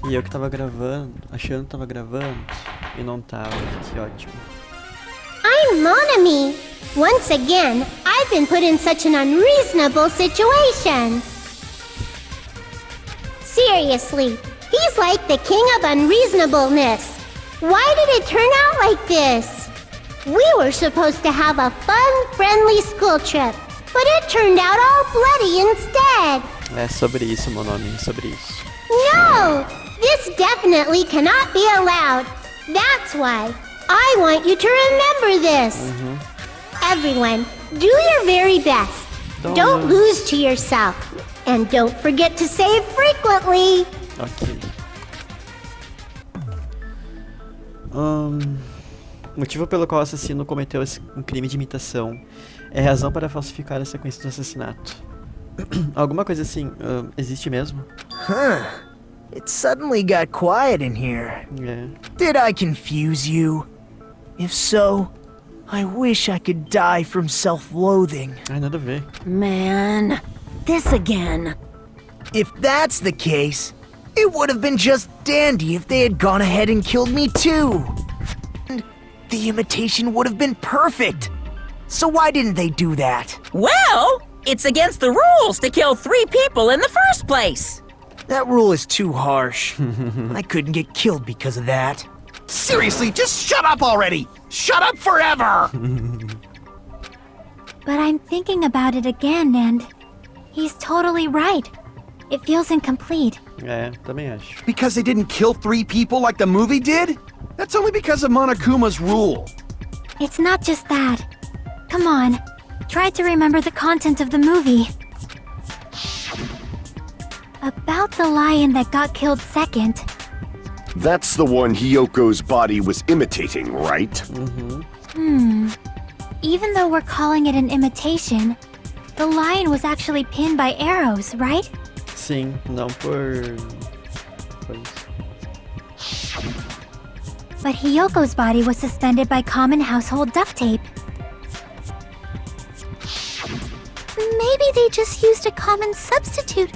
E eu que tava gravando, achando que tava gravando, e não tava. Que ótimo. I'm Monami. Once again, I've been put in such an unreasonable situation. Seriously, he's like the king of unreasonableness. Why did it turn out like this? We were supposed to have a fun, friendly school trip, but it turned out all bloody instead. É sobre isso, Monami, sobre isso. No! This definitely cannot be allowed. That's why I want you to remember this. Everyone, do your very best. Don't lose to yourself. And don't forget to save frequently. Ok. Motivo pelo qual o assassino cometeu um crime de imitação é razão para falsificar a sequência do assassinato. Alguma coisa assim, existe mesmo? It suddenly got quiet in here. É. Did I confuse you? If so, I wish I could die from self-loathing. Ai, nada a ver. Man, this again. If that's the case, it would have been just dandy if they had gone ahead and killed me too. And the imitation would have been perfect. So why didn't they do that? Well, it's against the rules to kill 3 people in the first place. That rule is too harsh. I couldn't get killed because of that. Seriously, just shut up already! Shut up forever! But I'm thinking about it again, and he's totally right. It feels incomplete. É, também acho. Because they didn't kill 3 people like the movie did? That's only because of Monokuma's rule. It's not just that. Come on, try to remember the content of the movie. About the lion that got killed second. That's the one Hiyoko's body was imitating, right? Even though we're calling it an imitation, the lion was actually pinned by arrows, right? Sim, não por isso. But Hiyoko's body was suspended by common household duct tape. Maybe they just used a common substitute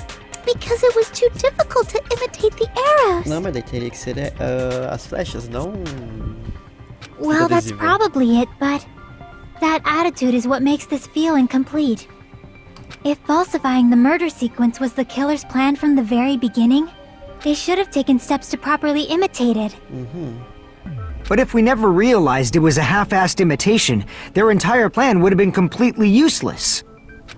because it was too difficult to imitate the arrows. Não, mas daí teria que ser as flechas, não... Well, that's adesivo. probably it, but that attitude is what makes this feel incomplete. If falsifying the murder sequence was the killer's plan from the very beginning, they should have taken steps to properly imitate it. But if we never realized it was a half-assed imitation, their entire plan would have been completely useless.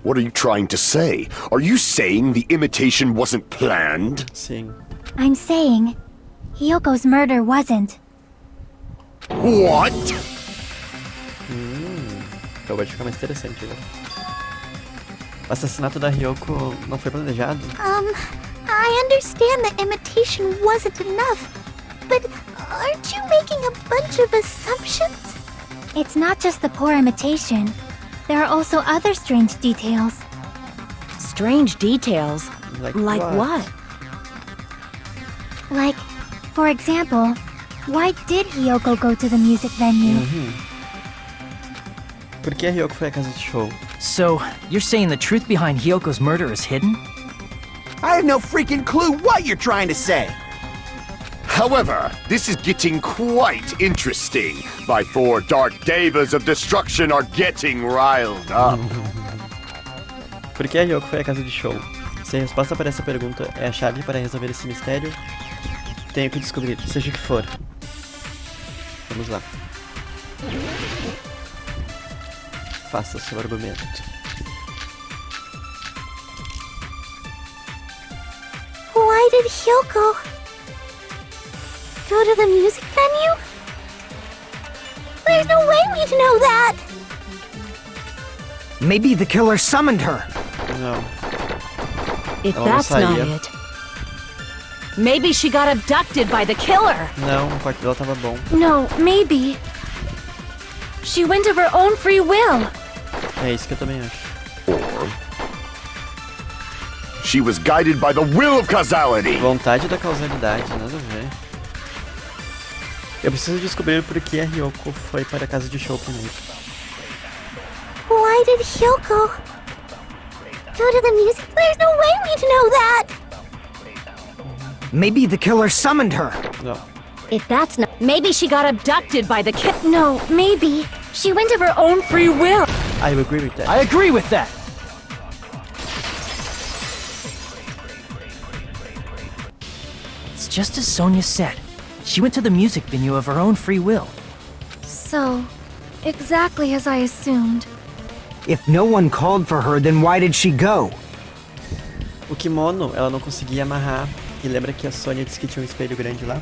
What are you trying to say? Are you saying the imitation wasn't planned? Sim. I'm saying, Hiyoko's murder wasn't. What? Então vai ficar mais interessante agora. O assassinato da Hiyoko não foi planejado? I understand that imitation wasn't enough, but aren't you making a bunch of assumptions? It's not just the poor imitation. There are also other strange details. Strange details? Like what? Like, for example, why did Hiyoko go to the music venue? Por que a Hiyoko foi à casa de show? So, you're saying the truth behind Hiyoko's murder is hidden? I have no freaking clue what you're trying to say. However, this is getting quite interesting. My 4 dark devas of destruction are getting riled up. Por que a Hiyoko foi à casa de show? Se a resposta para essa pergunta é a chave para resolver esse mistério, tenho que descobrir, seja o que for. Vamos lá. Faça seu argumento. Why did Hyoko go to the music venue? There's no way we'd know that! Maybe the killer summoned her. Não. If Ela não that's not saía. it, maybe she got abducted by the killer. Não, o quarto dela tava bom. No, maybe she went of her own free will. É isso que eu também acho. Or she was guided by the will of causality. Vontade da causalidade, nada a ver. Eu preciso descobrir por que a Hiyoko foi para a casa de show primeiro. Why did Hyoko go to the music? There's no way we'd know that! Maybe the killer summoned her. No. If that's not... Maybe she got abducted by the kid. No, maybe. She went of her own free will. I agree with that. I agree with that. It's just as Sonia said. She went to the music venue of her own free will. So, exactly as I assumed. If no one called for her, then why did she go? O kimono, ela não conseguia amarrar. E lembra que a Sonia disse que tinha um espelho grande lá?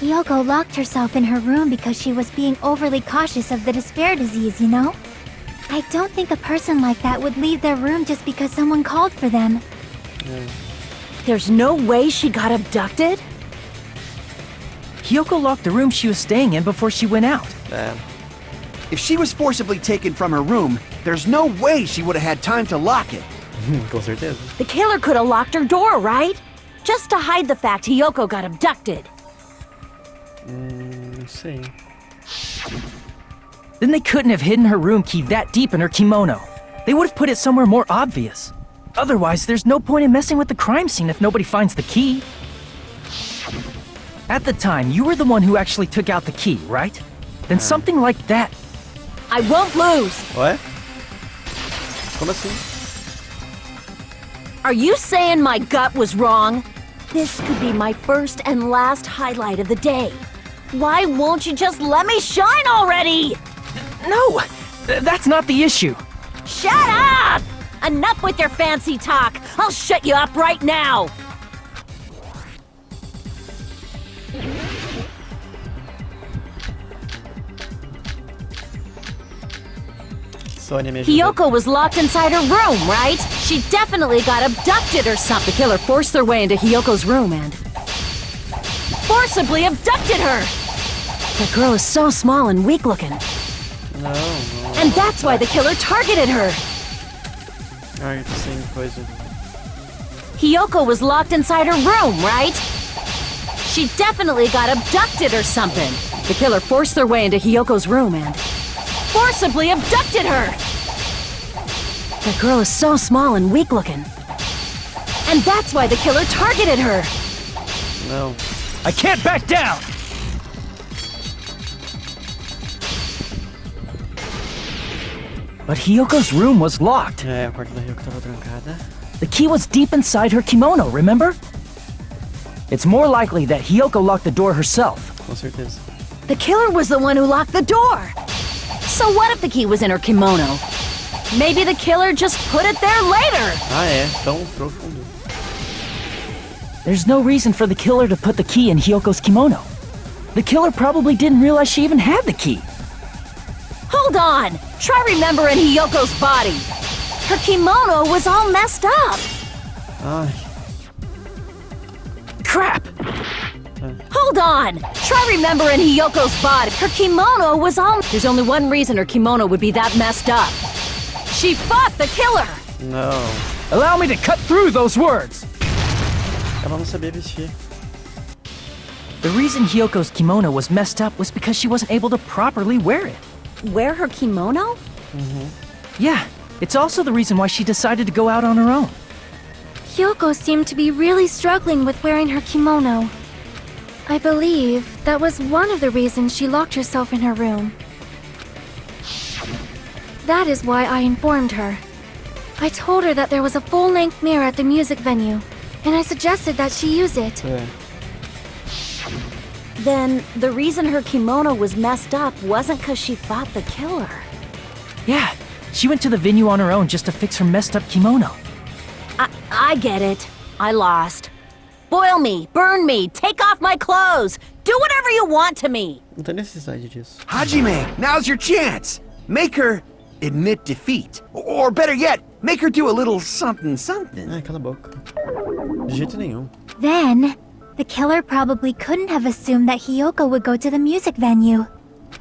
Hiyoko locked herself in her room because she was being overly cautious of the despair disease, you know? I don't think a person like that would leave their room just because someone called for them. There's no way she got abducted? Hiyoko locked the room she was staying in before she went out. If she was forcibly taken from her room, there's no way she would have had time to lock it. Com certeza. The killer could have locked her door, right? Just to hide the fact Hiyoko got abducted. Não sei. Then they couldn't have hidden her room key that deep in her kimono. They would have put it somewhere more obvious. Otherwise, there's no point in messing with the crime scene if nobody finds the key. At the time, you were the one who actually took out the key, right? Then something like that... I won't lose! Ué? Como assim? Are you saying my gut was wrong? This could be my first and last highlight of the day. Why won't you just let me shine already? No! That's not the issue. Shut up! Enough with your fancy talk. I'll shut you up right now. Sonia me ajuda. Hiyoko was locked inside her room, right? She definitely got abducted or something. The killer forced their way into Hiyoko's room and forcibly abducted her. The girl is so small and weak-looking. No. And that's why the killer targeted her. Ai, tô sem coisa. Hiyoko was locked inside her room, right? She definitely got abducted or something. The killer forced their way into Hiyoko's room and forcibly abducted her. The girl is so small and weak-looking. And that's why the killer targeted her. Não. I can't back down! But Hiyoko's room was locked. É, o quarto da Ryoko tava trancada. The key was deep inside her kimono, remember? It's more likely that Hiyoko locked the door herself. Com certeza. The killer was the one who locked the door. So what if the key was in her kimono? Maybe the killer just put it there later. Ah, é. Tão profundo. There's no reason for the killer to put the key in Hiyoko's kimono. The killer probably didn't realize she even had the key. Hold on. Try remembering Hiyoko's body. Her kimono was all messed up. Ai. Crap! Hold on. Try remembering Hiyoko's body. Her kimono was all... There's only one reason her kimono would be that messed up. She fought the killer. Não. Allow me to cut through those words! Ela não sabia vestir. The reason Hiyoko's kimono was messed up was because she wasn't able to properly wear it. Wear her kimono? Yeah, it's also the reason why she decided to go out on her own. Hiyoko seemed to be really struggling with wearing her kimono. I believe that was one of the reasons she locked herself in her room. That is why I informed her. I told her that there was a full-length mirror at the music venue, and I suggested that she use it. É. Then the reason her kimono was messed up wasn't because she fought the killer. Yeah, she went to the venue on her own just to fix her messed up kimono. I get it. I lost. Boil me, burn me, take off my clothes. Do whatever you want to me. Não tem necessidade disso. Hajime, now's your chance. Make her admit defeat. Or better yet, make her do a little something something. Ai, cala a boca. De jeito nenhum. Then, the killer probably couldn't have assumed that Hiyoko would go to the music venue.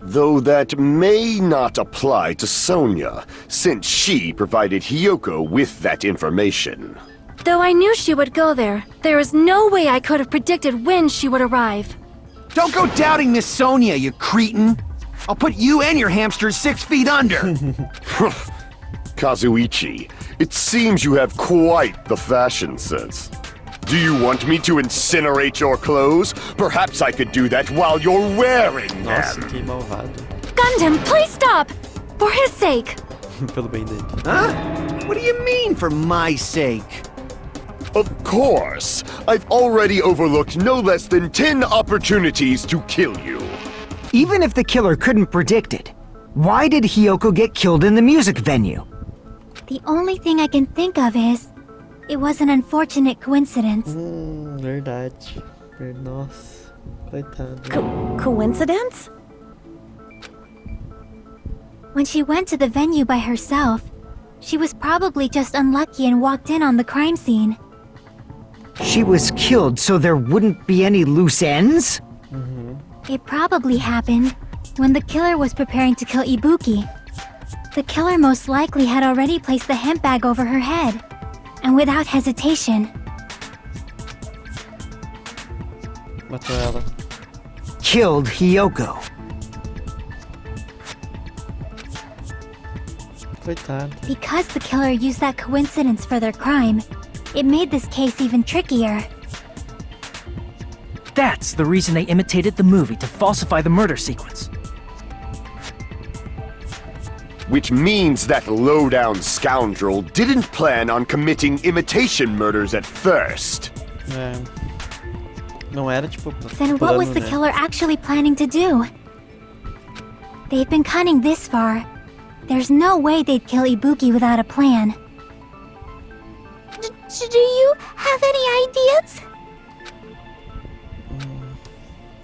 Though that may not apply to Sonia, since she provided Hiyoko with that information. Though I knew she would go there, there is no way I could have predicted when she would arrive. Don't go doubting Miss Sonia, you cretin. I'll put you and your hamsters 6 feet under. Kazuichi, it seems you have quite the fashion sense. Do you want me to incinerate your clothes? Perhaps I could do that while you're wearing Nossa, them. que malvado. Gundam, please stop! For his sake! Pelo bem dele. Huh? What do you mean, for my sake? Of course. I've already overlooked no less than 10 opportunities to kill you. Even if the killer couldn't predict it, why did Hiyoko get killed in the music venue? The only thing I can think of is... it was an unfortunate coincidence. Verdade. Nossa, coitado. Coincidence? When she went to the venue by herself, she was probably just unlucky and walked in on the crime scene. She was killed so there wouldn't be any loose ends? It probably happened when the killer was preparing to kill Ibuki. The killer most likely had already placed the hemp bag over her head, and without hesitation, Matou ela. Killed Hiyoko. Coitado. because the killer used that coincidence for their crime, it made this case even trickier. That's the reason they imitated the movie to falsify the murder sequence. Which means that low-down scoundrel didn't plan on committing imitation murders at first. É. Não era tipo. Then what was plano, the né? killer actually planning to do? They've been cunning this far. There's no way they'd kill Ibuki without a plan. Do you have any ideas?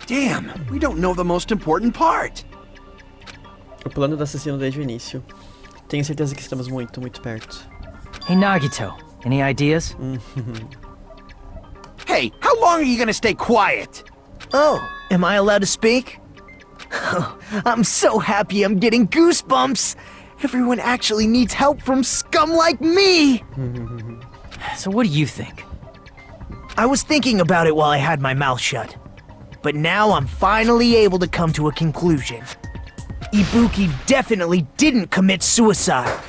Damn, we don't know the most important part. O plano do assassino desde o início. Tenho certeza que estamos muito, muito perto. Hey Nagito, any ideas? Hey, how long are you gonna stay quiet? Oh, am I allowed to speak? I'm so happy I'm getting goosebumps. Everyone actually needs help from scum like me. So what do you think? I was thinking about it while I had my mouth shut. But now I'm finally able to come to a conclusion. Ibuki definitely didn't commit suicide.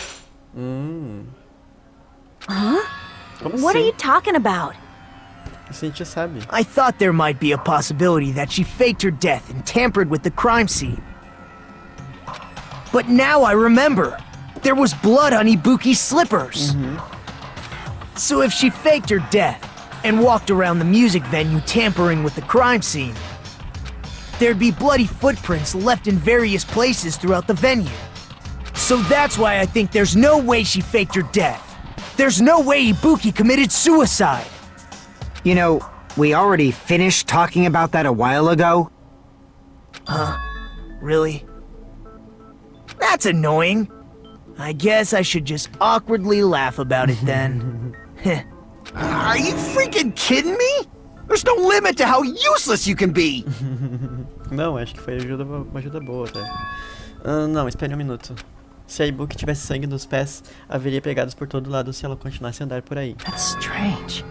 Huh? Como What are assim? you talking about? Isso a gente já sabe. I thought there might be a possibility that she faked her death and tampered with the crime scene. But now I remember. There was blood on Ibuki's slippers. So if she faked her death and walked around the music venue tampering with the crime scene, there'd be bloody footprints left in various places throughout the venue. So that's why I think there's no way she faked her death. There's no way Ibuki committed suicide. You know, we already finished talking about that a while ago. Really? That's annoying. I guess I should just awkwardly laugh about it then. Are you freaking kidding me? There's no limit to how useless you can be. Não, acho que foi uma ajuda boa até. Não, espere um minuto. Se a Ibuki tivesse sangue nos pés, haveria pegadas por todo lado se ela continuasse a andar por aí. That's strange.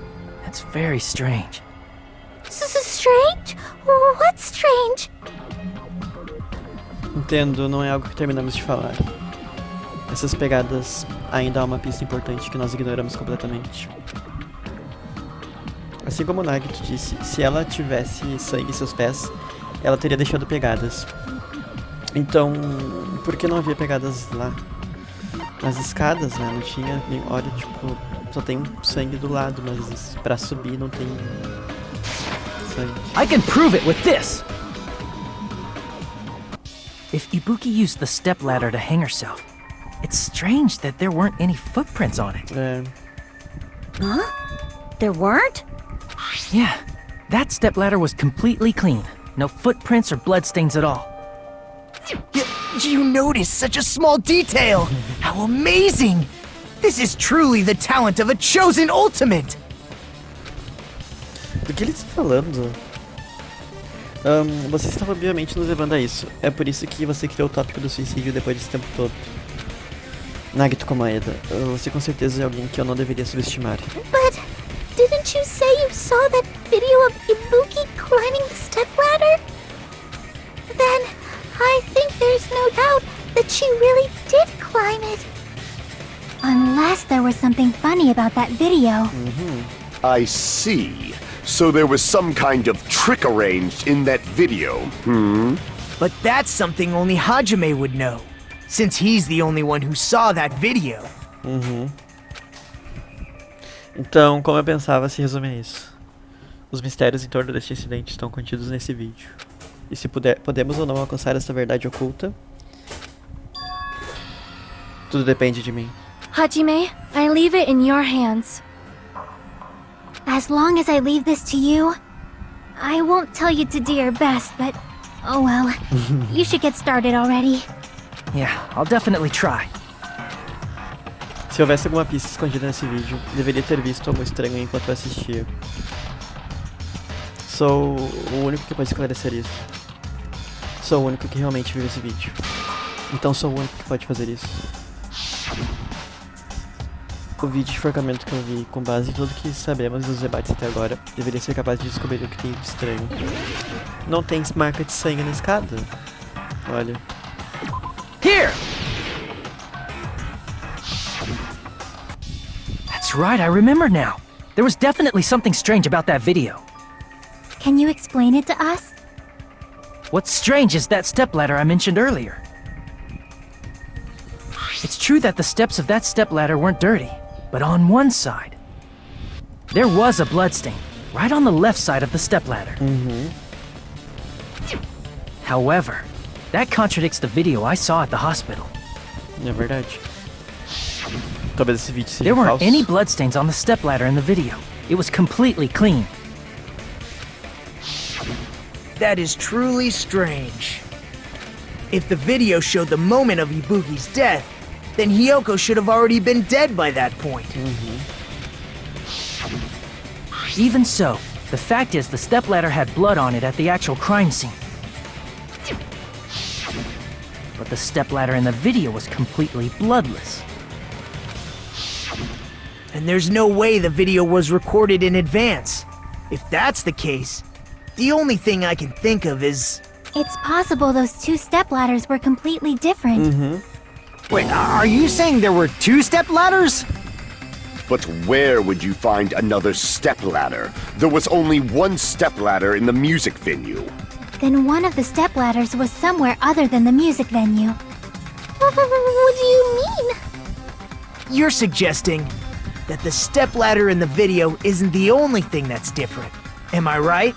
That's very strange. Strange? What's strange? Entendo, não é algo que terminamos de falar. Essas pegadas ainda há uma pista importante que nós ignoramos completamente. Assim como o Nagito disse, se ela tivesse sangue em seus pés, ela teria deixado pegadas. Então, por que não havia pegadas lá? Nas escadas, né? Não tinha nem... Olha, tipo, só tem sangue do lado, mas pra subir não tem sangue. I can prove it with this! If Ibuki used the stepladder to hang herself, it's strange that there weren't any footprints on it. É, Huh? There weren't? Yeah, that stepladder was completely clean. No footprints or bloodstains at all. You noticed such a small detail! How amazing! This is truly the talent of a chosen ultimate! do que ele está falando? Você estava obviamente nos levando a isso. É por isso que você criou o tópico do suicídio depois desse tempo todo. Nagito Komaeda, você com certeza é alguém que eu não deveria subestimar. But didn't you say you saw that video of Ibuki climbing the stepladder? Then I think there's no doubt that she really did climb it. Unless there was something funny about that video. I see. So there was some kind of trick arranged in that video, But that's something only Hajime would know, since he's the only one who saw that video. Então, como eu pensava, se resume a isso. Os mistérios em torno deste incidente estão contidos nesse vídeo. E se podemos ou não alcançar essa verdade oculta, tudo depende de mim. Hajime, I leave it in your hands. As long as I leave this to you, I won't tell you to do your best, but oh well. You should get started already. Yeah, I'll definitely try. Se houvesse alguma pista escondida nesse vídeo, deveria ter visto algo estranho enquanto eu assistia. Sou o único que pode esclarecer isso. Sou o único que realmente viu esse vídeo. Então sou o único que pode fazer isso. O vídeo de enforcamento que eu vi, com base em tudo que sabemos dos debates até agora, deveria ser capaz de descobrir o que tem de estranho. Não tem marca de sangue na escada? Olha. Here! That's right, I remember now. There was definitely something strange about that video. Can you explain it to us? What's strange is that stepladder I mentioned earlier. It's true that the steps of that stepladder weren't dirty, but on one side, there was a bloodstain, right on the left side of the stepladder. However, that contradicts the video I saw at the hospital. É verdade. Talvez esse vídeo seja There weren't falso. any bloodstains on the stepladder in the video. It was completely clean. That is truly strange. If the video showed the moment of Ibuki's death, then Hiyoko should have already been dead by that point. Even so, the fact is the stepladder had blood on it at the actual crime scene. But the stepladder in the video was completely bloodless. And there's no way the video was recorded in advance. If that's the case, the only thing I can think of is... It's possible those two stepladders were completely different. Wait, are you saying there were two stepladders? But where would you find another stepladder? There was only one stepladder in the music venue. Then one of the stepladders was somewhere other than the music venue. What do you mean? You're suggesting that the stepladder in the video isn't the only thing that's different. Am I right?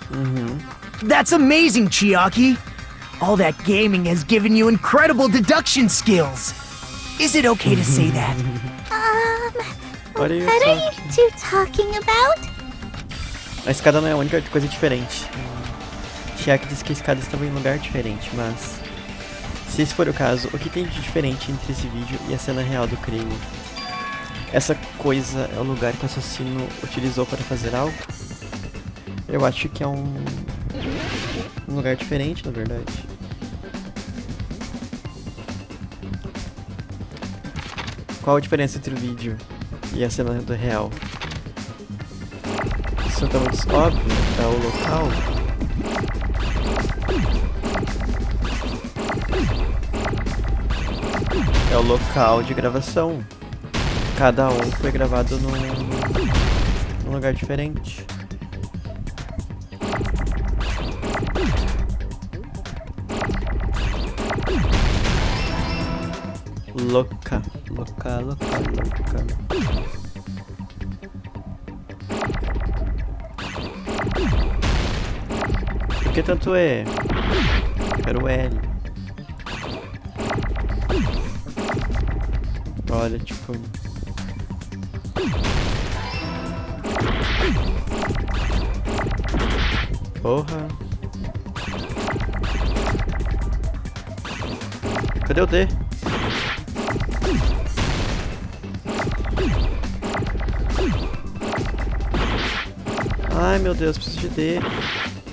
That's amazing, Chiaki! All that gaming has given you incredible deduction skills! Is it okay to say that? What are you What are you two talking about? A escada não é a única coisa diferente. Chiaki disse que a escada estava em um lugar diferente, mas... Se esse for o caso, o que tem de diferente entre esse vídeo e a cena real do crime? Essa coisa é o lugar que o assassino utilizou para fazer algo? Eu acho que é um lugar diferente, na verdade. Qual a diferença entre o vídeo e a cena do real? Isso tá muito óbvio, é o local. É o local de gravação. Cada um foi gravado num lugar diferente. Louca. Por que tanto E? Quero L. Olha, tipo... Porra. Cadê o D? Ai meu Deus, preciso de D.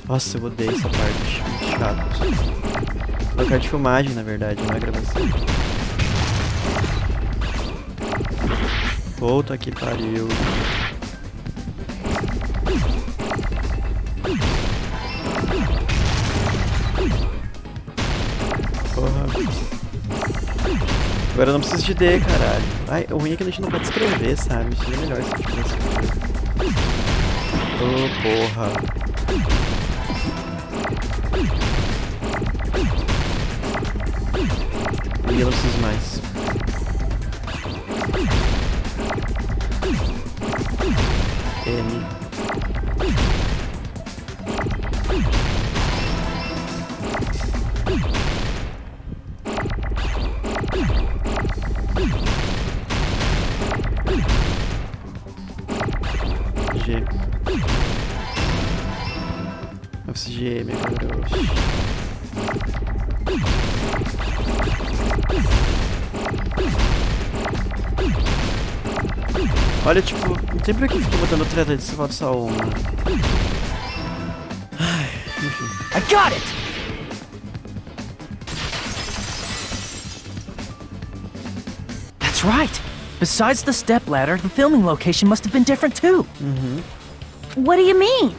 Nossa, eu odeio essa parte. Muito chato. Local de filmagem, na verdade, não é gravação. Puta que pariu. Porra. Agora eu não preciso de D, caralho. Ai, o ruim é que a gente não pode escrever, sabe? Seria melhor se a gente pudesse escrever. Oh, porra. E eu não preciso mais. N. G. Eu preciso de E, meu Deus. Olha, tipo, não sei por que fica botando outra letra se falta só uma. Ai, enfim. I got it! That's right! Besides the stepladder, the filming location must have been different too. What do you mean?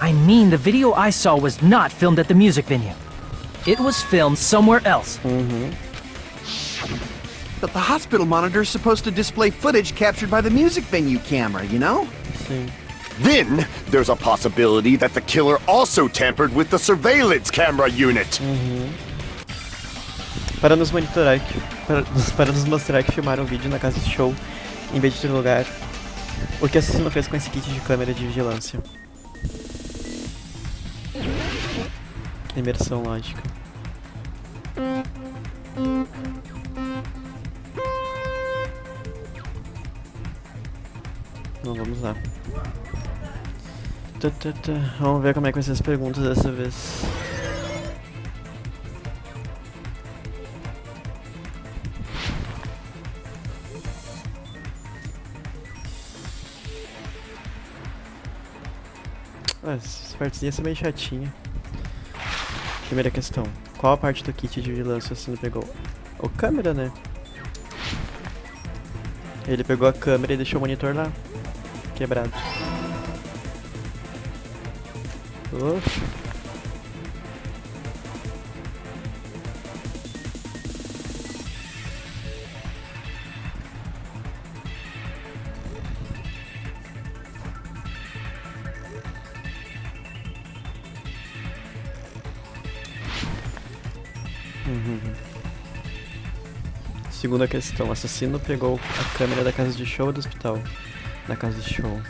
I mean, the video I saw was not filmed at the music venue. It was filmed somewhere else. But the hospital monitor is supposed to display footage captured by the music venue camera, you know? Sim. Then, there's a possibility that the killer also tampered with the surveillance camera unit. Para nos monitorar, para nos mostrar que filmaram o vídeo na casa de show em vez de outro lugar. O que o assassino fez com esse kit de câmera de vigilância. Imersão lógica. Então vamos lá. Vamos ver como é que vai ser as perguntas dessa vez. Essa partezinha é bem chatinha. Primeira questão. Qual a parte do kit de vigilância o assassino pegou? O câmera, né? Ele pegou a câmera e deixou o monitor lá. Quebrado. Oxe. Segunda questão. O assassino pegou a câmera da casa de show ou do hospital? Da casa de show.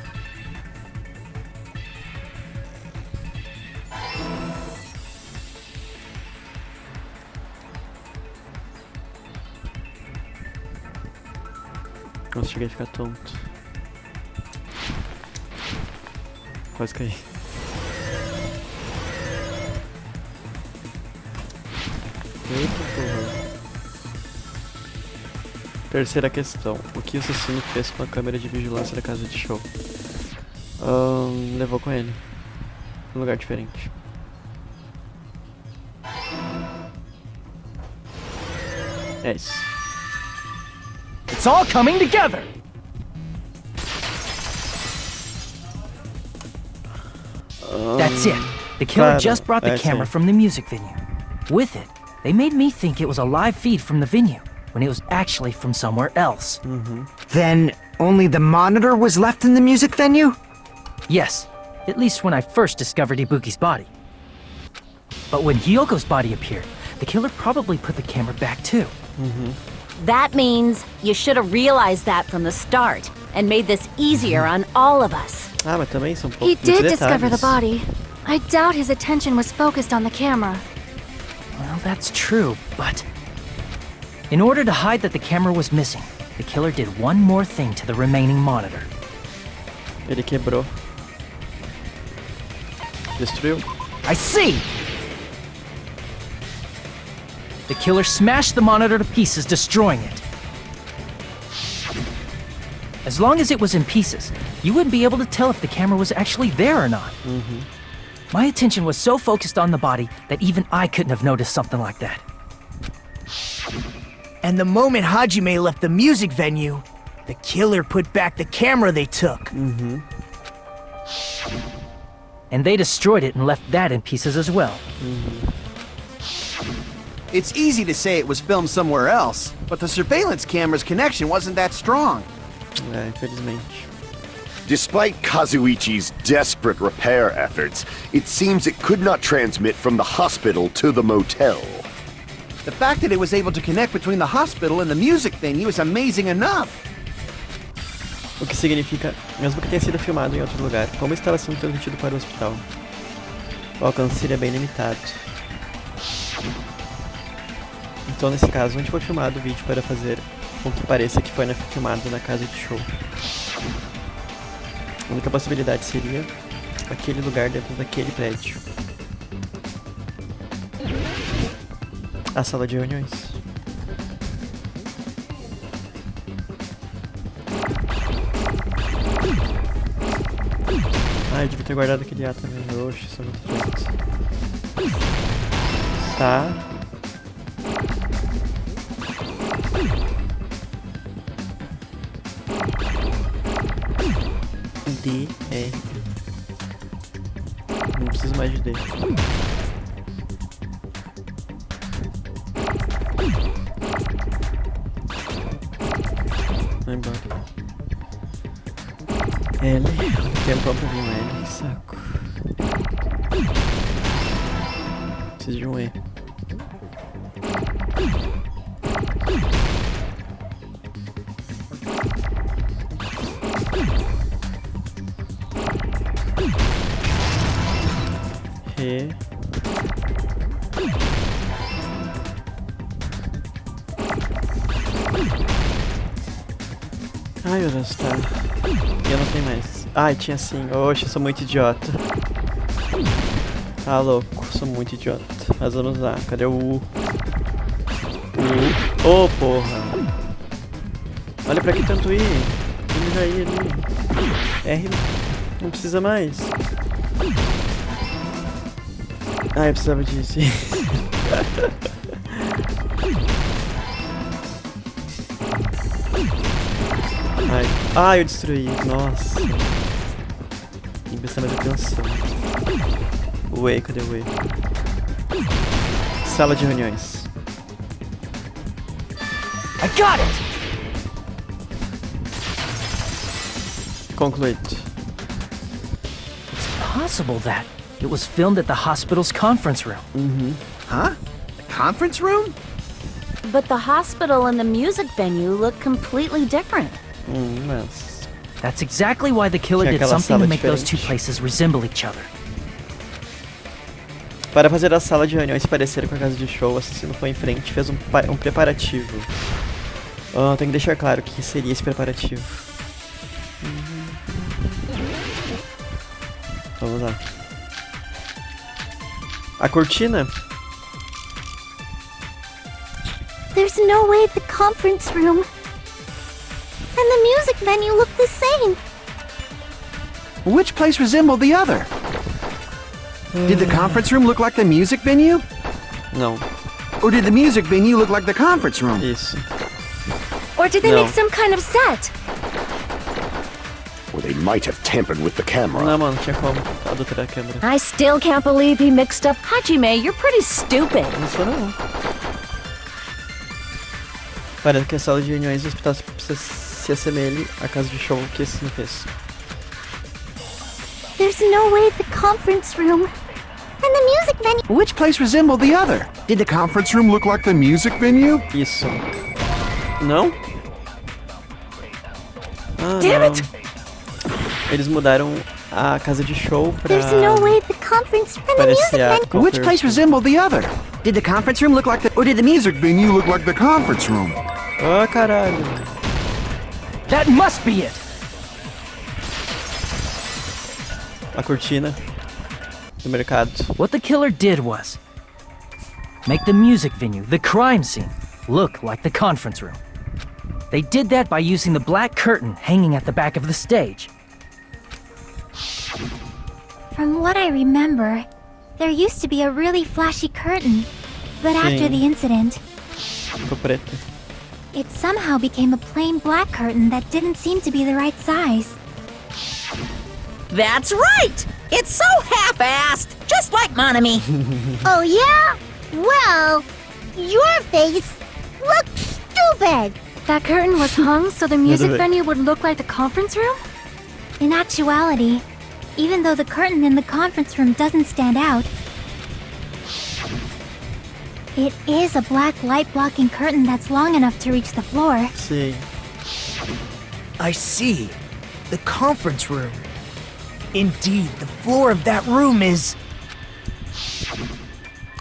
Nossa, cheguei a ficar tonto. Quase caí. Eita porra. Terceira questão. O que o assassino fez com a câmera de vigilância da casa de show? Levou com ele. Em um lugar diferente. É isso. It's all coming together! That's it. The killer just brought the camera from the music venue. With it, they made me think it was a live feed from the venue, when it was actually from somewhere else. Then only the monitor was left in the music venue? Yes, at least when I first discovered Ibuki's body. But when Hyoko's body appeared, the killer probably put the camera back too. That means you should have realized that from the start and made this easier on all of us. Ah, mas também são He did muitos discover the detalhes. body. I doubt his attention was focused on the camera. Well, that's true, but... In order to hide that the camera was missing, the killer did one more thing to the remaining monitor. Ele quebrou. Destruiu. I see! The killer smashed the monitor to pieces, destroying it. As long as it was in pieces, you wouldn't be able to tell if the camera was actually there or not. My attention was so focused on the body that even I couldn't have noticed something like that. And the moment Hajime left the music venue, the killer put back the camera they took. And they destroyed it and left that in pieces as well. It's easy to say it was filmed somewhere else, but the surveillance camera's connection wasn't that strong. É, infelizmente. Despite Kazuichi's desperate repair efforts, it seems it could not transmit from the hospital to the motel. The fact that it was able to connect between the hospital and the music venue is amazing enough. O que significa, mesmo que tenha sido filmado em outro lugar, como estava sendo transmitido para o hospital? O alcance seria bem limitado. Então, nesse caso, onde foi filmado o vídeo para fazer com que pareça que foi filmado na casa de show? A única possibilidade seria aquele lugar dentro daquele prédio. A sala de reuniões. Ah, eu devia ter guardado aquele A também. Oxe, sou muito idiota. Tá. D, R. Não preciso mais de D. Vai embora. L. O tempo pra vir um L. Que saco. Preciso de um E. Re. Ai, meu Deus, tá. E eu não tenho mais. Ai, tinha sim. Oxe, eu sou muito idiota. Tá louco, sou muito idiota. Mas vamos lá, cadê o U? U. Oh, porra. Olha pra que tanto I. Ele já ia ali. R. Não precisa mais. Ai, eu precisava disso. Ai, eu destruí. Nossa. Tem que prestar mais atenção. O E, cadê o E? Sala de reuniões. I got it! Concluído. It's possible that it was filmed at the hospital's conference room. Huh? The conference room? But the hospital and the music venue look completely different. Mas... That's exactly why the killer did something to make those two places resemble each other. Para fazer a sala de reuniões parecer com a casa de show, o assassino foi em frente e fez um preparativo. Tem que deixar claro o que seria esse preparativo. Vamos lá. A cortina? There's no way the conference room and the music venue look the same. Which place resembled the other? Did the conference room look like the music venue? Não. Or did the music venue look like the conference room? Isso. Or did they make some kind of set? Or they might have tampered with the camera. Não, mano, tinha como adulterar a câmera. I still can't believe he mixed up. Hajime, you're pretty stupid. Não sou não. Parece que a sala de reuniões do hospital se assemelhe à casa de show que esse não fez. There's no way the conference room and the music venue. Which place resembled the other? Did the conference room look like the music venue? Isso. Não? Damn não. it! Eles mudaram a casa de show pra... There's no way the conference and the music parecer a venue. Which place resembled the other? Did the conference room look like the... Or did the music venue look like the conference room? Ah, caralho. That must be it! A cortina do mercado. What the killer did was make the music venue, the crime scene, look like the conference room. They did that by using the black curtain hanging at the back of the stage. From what I remember, there used to be a really flashy curtain. But after the incident, Ficou preto. it somehow became a plain black curtain that didn't seem to be the right size. That's right! It's so half-assed, just like Monami. Oh yeah? Well, your face looks stupid. That curtain was hung so the music venue would look like the conference room? In actuality, even though the curtain in the conference room doesn't stand out, it is a black light-blocking curtain that's long enough to reach the floor. Sim. I see. The conference room. Indeed, the floor of that room is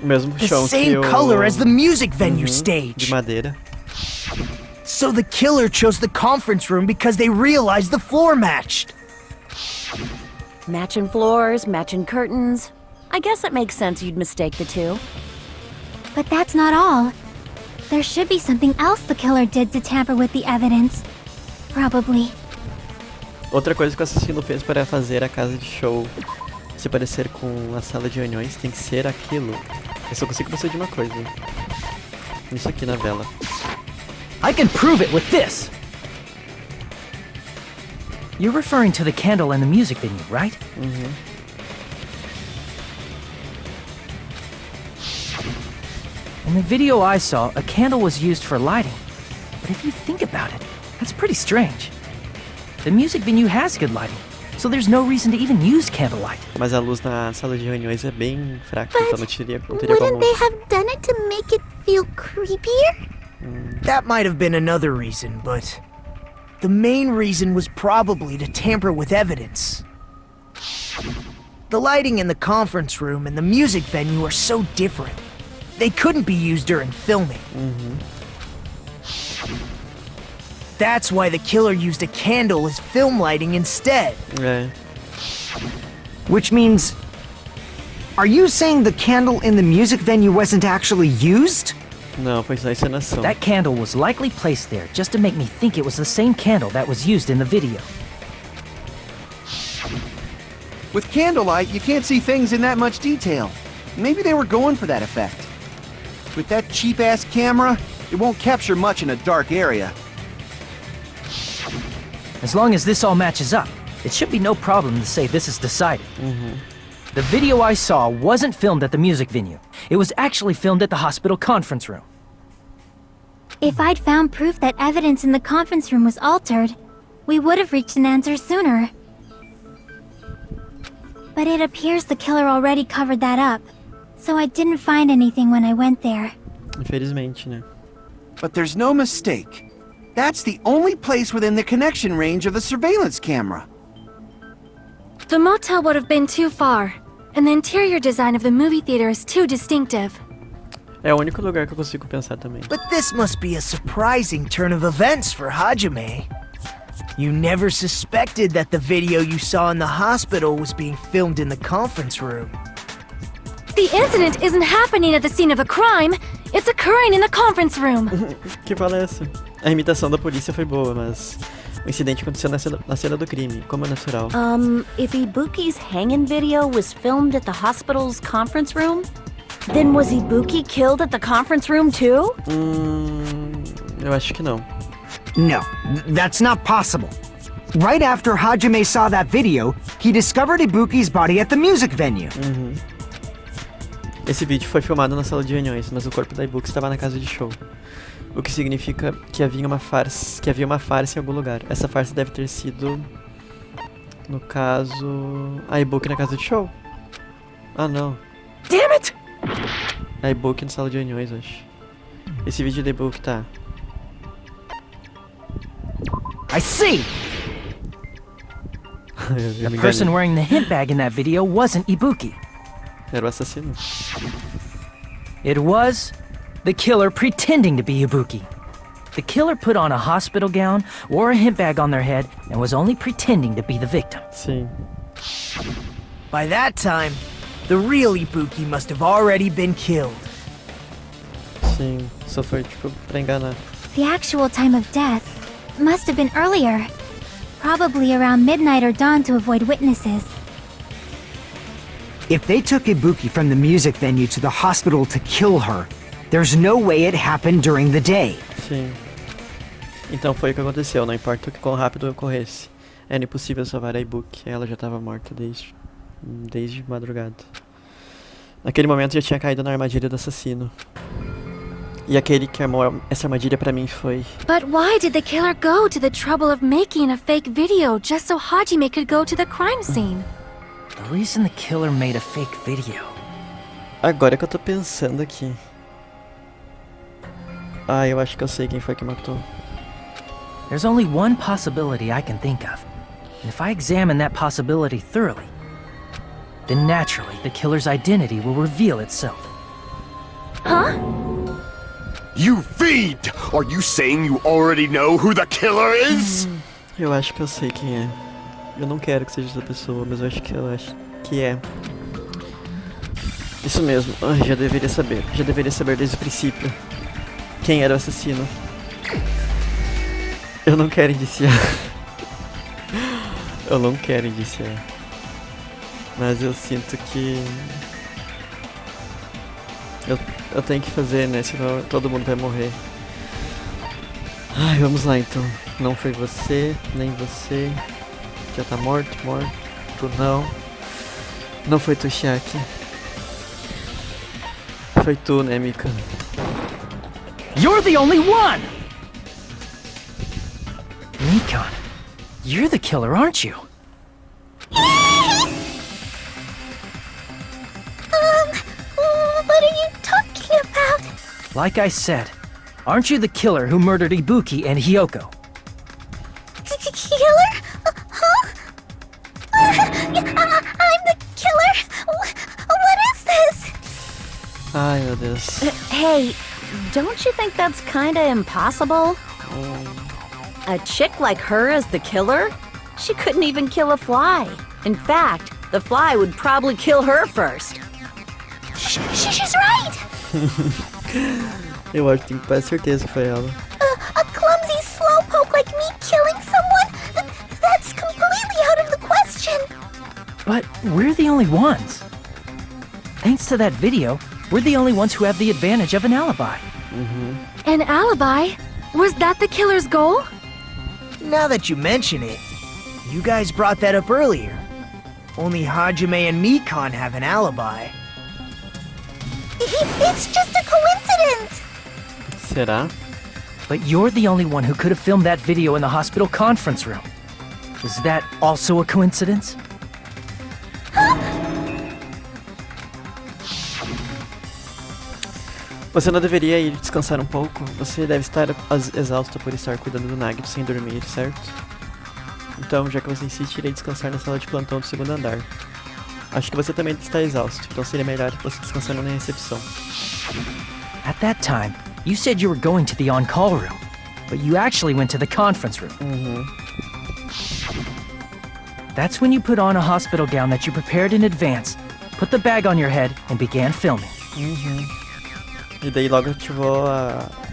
O mesmo the chão same que o... color as the music venue stage. De madeira. So the killer chose the conference room because they realized the floor matched. Matching floors, matching curtains. I guess it makes sense you'd mistake the two. But that's not all. There should be something else the killer did to tamper with the evidence. Probably. Outra coisa que o assassino fez para fazer a casa de show se parecer com a sala de reuniões tem que ser aquilo. Eu só consigo pensar de uma coisa. Isso aqui na vela. I can prove it with this! You're referring to the candle in the music venue, right? Uhum. In the video I saw, a candle was used for lighting. But if you think about it, that's pretty strange. The music venue has good lighting, so there's no reason to even use candlelight. Mas a luz na sala de reuniões é bem fraca, But então não teria como... wouldn't they have done it to make it feel creepier? That might have been another reason, but the main reason was probably to tamper with evidence. The lighting in the conference room and the music venue are so different. They couldn't be used during filming. That's why the killer used a candle as film lighting instead. É. Which means... Are you saying the candle in the music venue wasn't actually used? Não, foi só encenação. That candle was likely placed there just to make me think it was the same candle that was used in the video. With candlelight, you can't see things in that much detail. Maybe they were going for that effect. With that cheap-ass camera, it won't capture much in a dark area. As long as this all matches up, it should be no problem to say this is decided. The video I saw wasn't filmed at the music venue. It was actually filmed at the hospital conference room. If I'd found proof that evidence in the conference room was altered, we would have reached an answer sooner. But it appears the killer already covered that up, so I didn't find anything when I went there. Infelizmente, né? But there's no mistake. That's the only place within the connection range of the surveillance camera. The motel would have been too far, and the interior design of the movie theater is too distinctive. É o único lugar que eu consigo pensar também. But this must be a surprising turn of events for Hajime. You never suspected that the video you saw in the hospital was being filmed in the conference room. The incident isn't happening at the scene of a crime, it's occurring in the conference room. Que fala essa? A imitação da polícia foi boa, mas o incidente aconteceu na cena do crime, como é natural. If Ibuki's hanging video was filmed at the hospital's conference room, then was Ibuki killed at the conference room too? Eu acho que não. No, that's not possible. Right after Hajime saw that video, he discovered Ibuki's body at the music venue. Esse vídeo foi filmado na sala de reuniões, mas o corpo da Ibuki estava na casa de show. O que significa que havia uma farsa em algum lugar. Essa farsa deve ter sido, no caso, a Ibuki na casa de show. Ah, não. Damn it! A Ibuki na sala de reuniões, eu acho. Esse vídeo da Ibuki tá. I see! The person wearing the hint bag in that video wasn't Ibuki. Era o assassino. It was the killer pretending to be Ibuki. The killer put on a hospital gown, wore a hint bag on their head, and was only pretending to be the victim. Sim. By that time, the real Ibuki must have already been killed. Sim, só foi tipo pra enganar. The actual time of death must have been earlier. Probably around midnight or dawn to avoid witnesses. If they took Ibuki from the music venue to the hospital to kill her, there's no way it happened during the day. Sim. Então foi o que aconteceu, não importa o que quão rápido ocorresse. Era impossível salvar a Ibuki, ela já estava morta desde madrugada. Naquele momento já tinha caído na armadilha do assassino. E aquele que armou essa armadilha pra mim foi... But why did the killer go to the trouble of making a fake video just so Hajime could go to the crime scene? The reason the killer made a fake video. Agora que eu tô pensando aqui. Ah, eu acho que eu sei quem foi que matou. There's only one possibility I can think of. And if I examine that possibility thoroughly, then naturally the killer's identity will reveal itself. Huh? You fiend! Are you saying you already know who the killer is? Eu acho que eu sei quem é. Eu não quero que seja essa pessoa, mas eu acho que é. Isso mesmo. Ai, já deveria saber. Já deveria saber desde o princípio quem era o assassino. Eu não quero indiciar. Eu não quero indiciar. Mas eu sinto que... Eu tenho que fazer, né? Senão todo mundo vai morrer. Ai, vamos lá então. Não foi você, nem você. Já tá morto. Tu não. Não foi tu, Shiaki. Foi tu, né, Mika? You're the only one! Nikon, you're the killer, aren't you? What are you talking about? Like I said, aren't you the killer who murdered Ibuki and Hyoko? Killer? Huh? I'm the killer? What is this? Ai, meu Deus. Hey, don't you think that's kinda impossible? A chick like her as the killer? She couldn't even kill a fly. In fact, the fly would probably kill her first. She's right! Eu acho que tenho quase certeza que foi ela. A clumsy slowpoke like me killing someone? That's completely out of the question! But we're the only ones. Thanks to that video, we're the only ones who have the advantage of an alibi. An alibi? Was that the killer's goal? Now that you mention it, you guys brought that up earlier. Only Hajime and Mikan have an alibi. It's just a coincidence! Será? But you're the only one who could have filmed that video in the hospital conference room. Is that also a coincidence? Você não deveria ir descansar um pouco? Você deve estar exausto por estar cuidando do Nagito sem dormir, certo? Então, já que você insiste, irei descansar na sala de plantão do segundo andar. Acho que você também está exausto, então seria melhor você descansar na recepção. At that time, you said you were going to the on-call room, but you actually went to the conference room. That's when you put on a hospital gown that you prepared in advance, put the bag on your head, and began filming. E daí logo ativou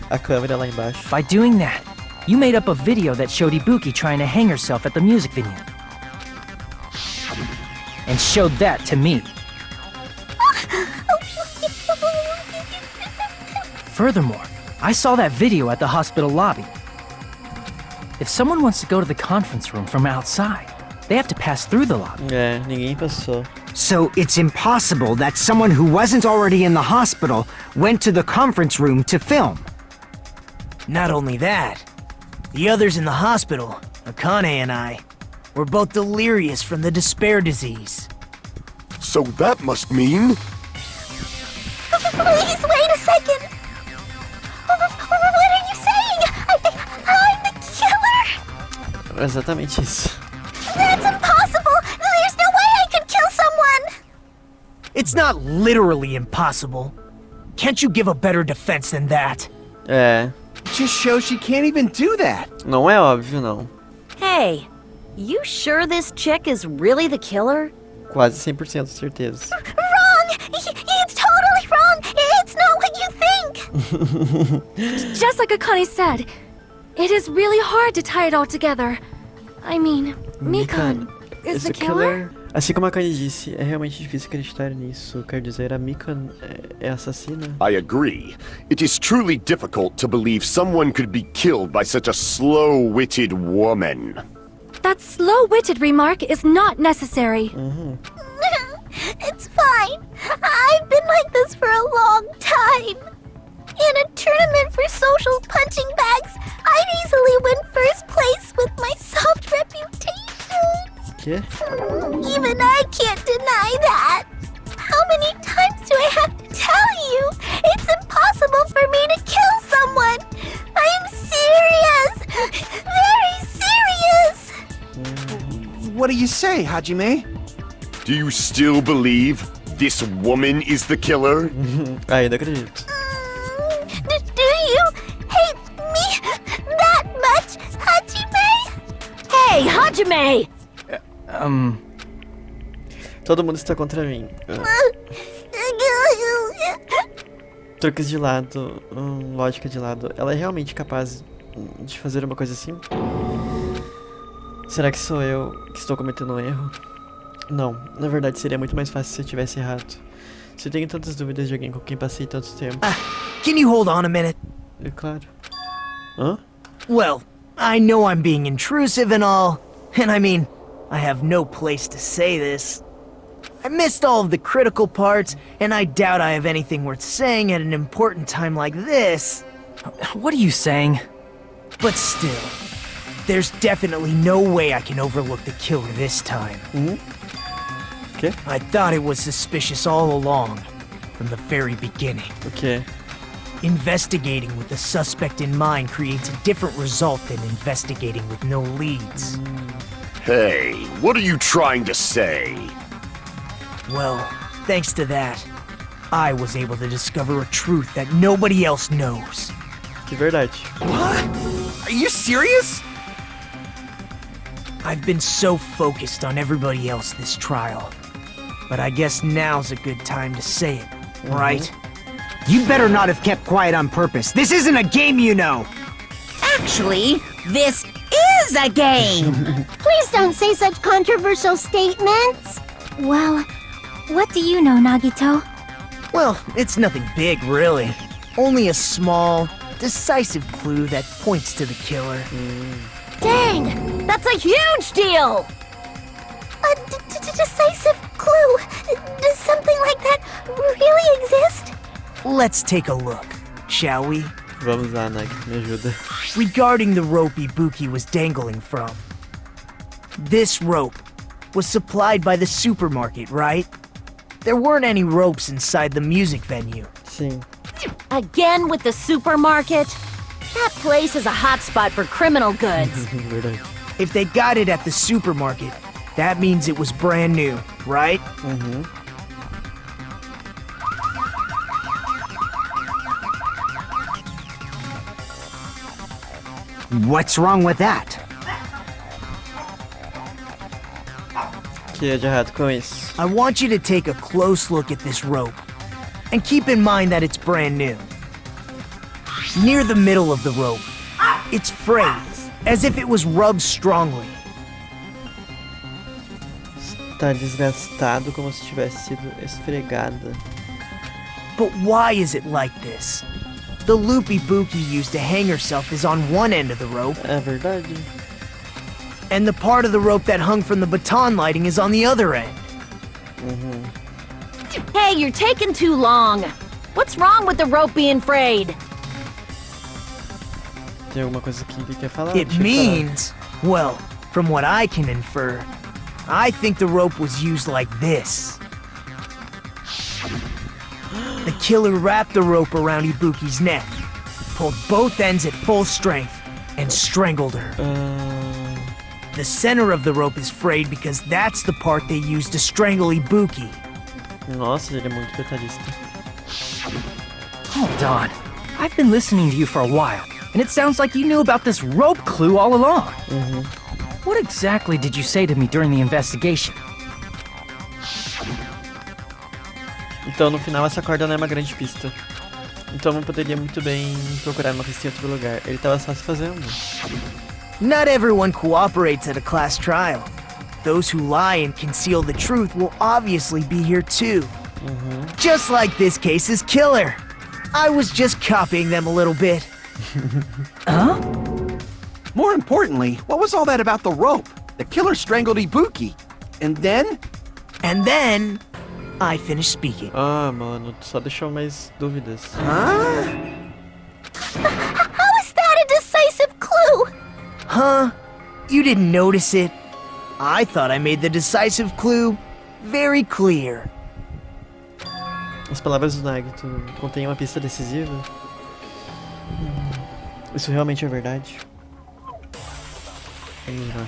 a câmera lá embaixo. By doing that, you made up a video that showed Ibuki trying to hang herself at the music venue. And showed that to me. Furthermore, I saw that video at the hospital lobby. If someone wants to go to the conference room from outside, they have to pass through the lobby. É, ninguém passou. So it's impossible that someone who wasn't already in the hospital went to the conference room to film. Not only that, the others in the hospital, Akane and I, were both delirious from the despair disease. So that must mean... Please, wait a second! What are you saying? I'm the killer? Exatamente isso. That's impossible! There's no way I could kill someone! It's not literally impossible. Can't you give a better defense than that? É. Just shows she can't even do that. Não é óbvio, não. Hey, you sure this chick is really the killer? Quase 100% de certeza. Wrong! It's totally wrong! It's not what you think! Just like Akane said, it is really hard to tie it all together. I mean, Mikan is the killer? Assim como a Akane disse, é realmente difícil acreditar nisso. Quer dizer, a Mikan é assassina? I agree. It is truly difficult to believe someone could be killed by such a slow-witted woman. That slow-witted remark is not necessary. It's fine. I've been like this for a long time. In a tournament for social punching bags, I'd easily win first place with my soft reputation. Que? Even I can't deny that. How many times do I have to tell you? It's impossible for me to kill someone. I am serious. Very serious. What do you say, Hajime? Do you still believe this woman is the killer? Ai, não acredito. Do you hate me that much, Hajime? Hey, Hajime! Todo mundo está contra mim. Truques de lado, lógica de lado. Ela é realmente capaz de fazer uma coisa assim? Será que sou eu que estou cometendo um erro? Não, na verdade seria muito mais fácil se eu tivesse errado. Se eu tenho tantas dúvidas de alguém com quem passei tanto tempo. Can you hold on a minute? É claro. Hã? Well, I know I'm being intrusive and all, and I mean, I have no place to say this. I missed all of the critical parts, and I doubt I have anything worth saying at an important time like this. What are you saying? But still, there's definitely no way I can overlook the killer this time. Okay. I thought it was suspicious all along, from the very beginning. Okay. Investigating with the suspect in mind creates a different result than investigating with no leads. Hey, what are you trying to say? Well, thanks to that, I was able to discover a truth that nobody else knows. Que verdade. What? Are you serious? I've been so focused on everybody else this trial. But I guess now's a good time to say it, right? You better not have kept quiet on purpose. This isn't a game, you know. Actually, this is a game. Please don't say such controversial statements. Well, what do you know, Nagito? Well, it's nothing big, really. Only a small, decisive clue that points to the killer. Dang! That's a huge deal! A decisive clue? Does something like that really exist? Let's take a look, shall we? Vamos lá, Nag, me ajuda. Regarding the rope Ibuki was dangling from. This rope was supplied by the supermarket, right? There weren't any ropes inside the music venue. Sim. Again with the supermarket? That place is a hotspot for criminal goods. Verdade. If they got it at the supermarket, that means it was brand new, right? What's wrong with that? Que é de errado com isso? I want you to take a close look at this rope. And keep in mind that it's brand new. Near the middle of the rope, it's frayed, as if it was rubbed strongly. Está desgastado como se tivesse sido esfregada. But why is it like this? The loop Ibuki used to hang herself is on one end of the rope, É verdade. and the part of the rope that hung from the baton lighting is on the other end. Hey, you're taking too long. What's wrong with the rope being frayed? Tem alguma coisa que ele quer falar? It Deixa eu falar. means, well, from what I can infer, I think the rope was used like this. The killer wrapped the rope around Ibuki's neck, pulled both ends at full strength, and strangled her. The center of the rope is frayed because that's the part they used to strangle Ibuki. Nossa, ele é muito detalhista. Hold on. I've been listening to you for a while, and it sounds like you knew about this rope clue all along. What exactly did you say to me during the investigation? Então, no final, essa corda não é uma grande pista. Então, eu poderia muito bem procurar uma pista em outro lugar. Ele tava só se fazendo. Not everyone cooperates at a class trial. Those who lie and conceal the truth will obviously be here too. Just like this case's killer. I was just copying them a little bit. More importantly, what was all that about the rope? The killer strangled Ibuki. And then? And then, I finished speaking. Ah, mano, só deixou mais dúvidas. Huh? How is that a decisive clue? Huh? You didn't notice it? I thought I made the decisive clue very clear. As palavras do Nagito contêm uma pista decisiva? Isso realmente é verdade? Vamos lá.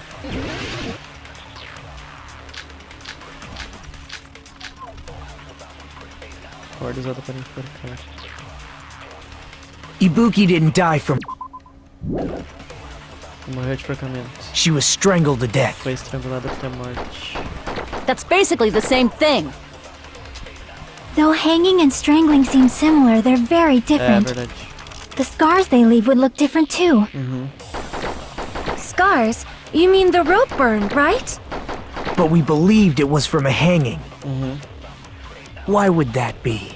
Corda usada para enforcar. Ibuki didn't die from... Morreu de enforcamento. She was strangled to death. Foi estrangulada até a morte. That's basically the same thing. Though hanging and strangling seem similar, they're very É different. verdade. The scars they leave would look different too. Scars? You mean the rope burn, right? But we believed it was from a hanging. Why would that be?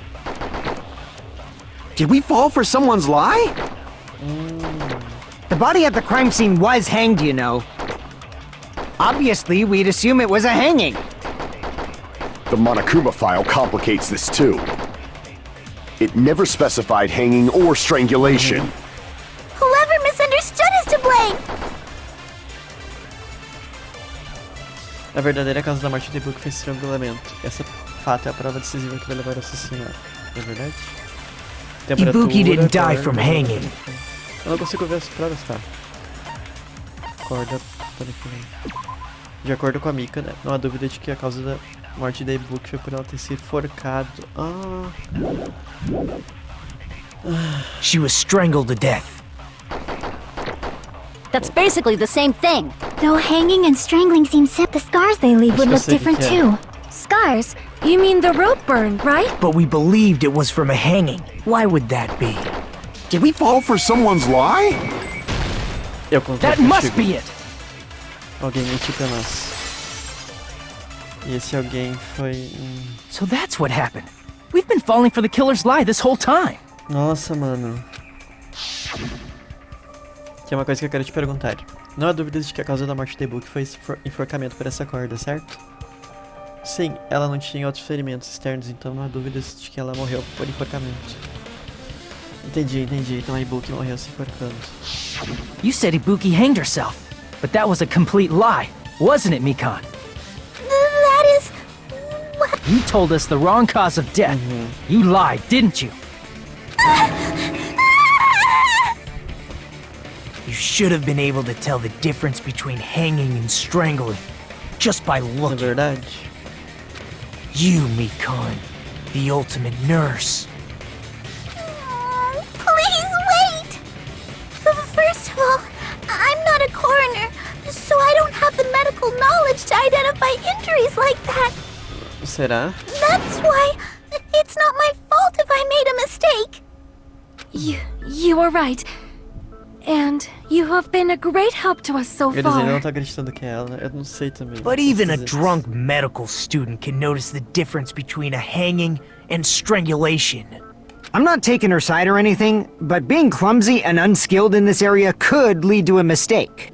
Did we fall for someone's lie? The body at the crime scene was hanged, you know. Obviously, we'd assume it was a hanging. The Monokuma file complicates this too. It never specified hanging or strangulation. Whoever misunderstood is to blame! A verdadeira causa da morte de Ibuki foi estrangulamento. Esse fato é a prova decisiva que vai levar ao assassinato. Não é verdade? Ibuki didn't die corda, from hanging. Eu não consigo ver as provas, tá? Corda. De acordo com a Mika, né? Não há dúvida de que a causa da morte da Ibuki foi por ela ter sido forcado. She was strangled to death. That's basically the same thing. Though hanging and strangling seem similar, the scars they leave would look different too. Scars? You mean the rope burn, right? But we believed it was from a hanging. Why would that be? Did we fall for someone's lie? Eu concordo That must be it. Alguém mentiu pra nós. E esse alguém foi... So that's what happened. We've been falling for the killer's lie this whole time. Nossa, mano. Tem uma coisa que eu quero te perguntar. Não há dúvidas de que a causa da morte de Ibuki foi enforcamento por essa corda, certo? Sim, ela não tinha outros ferimentos externos, então não há dúvidas de que ela morreu por enforcamento. Entendi. Então a Ibuki morreu se enforcando. You said Ibuki hanged herself, but that was a complete lie, wasn't it, Mikan? That is... what? You told us the wrong cause of death. You lied, didn't you? You should have been able to tell the difference between hanging and strangling just by É looking. verdade? You, Mikan, the ultimate nurse. Please wait! First of all, I'm not a coroner, so I don't have the medical knowledge to identify injuries like that. Será? That's why it's not my fault if I made a mistake. You are right. And you have been a great help to us so Eles ainda não far. estão acreditando que é ela. Eu não sei também. But even a drunk medical student can notice the difference between a hanging and strangulation. I'm not taking her side or anything, but being clumsy and unskilled in this area could lead to a mistake.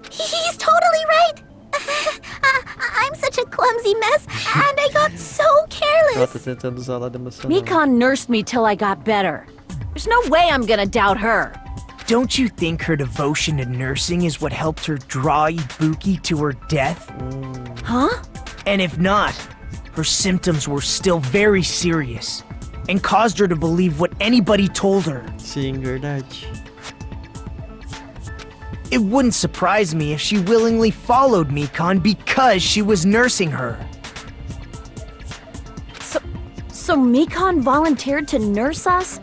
He's totally right. I'm such a clumsy mess, and I got so Ela careless. tá tentando usar o lado emocional. Mikan nursed me till I got better. There's no way I'm gonna doubt her. Don't you think her devotion to nursing is what helped her draw Ibuki to her death? Huh? And if not, her symptoms were still very serious and caused her to believe what anybody told her. Sim, verdade. It wouldn't surprise me if she willingly followed Mikan because she was nursing her. So Mikan volunteered to nurse us?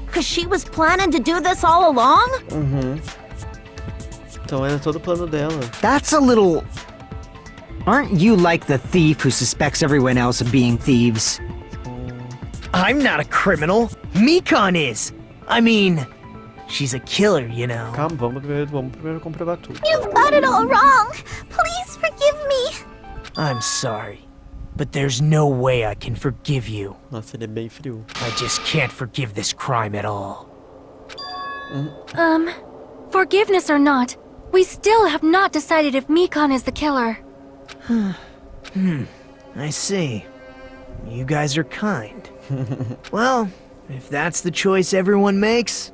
Cause she was planning to do this all along? Então era todo o plano dela. That's a little... Aren't you like the thief who suspects everyone else of being thieves? I'm not a criminal. Mikan is. I mean, she's a killer, you know. Calma, vamos primeiro comprovar tudo. You've got it all wrong. Please forgive me. I'm sorry, but there's no way I can forgive you. Nossa, ele é bem frio. I just can't forgive this crime at all. Forgiveness or not, we still have not decided if Mikan is the killer. I see. You guys are kind. Well, if that's the choice everyone makes,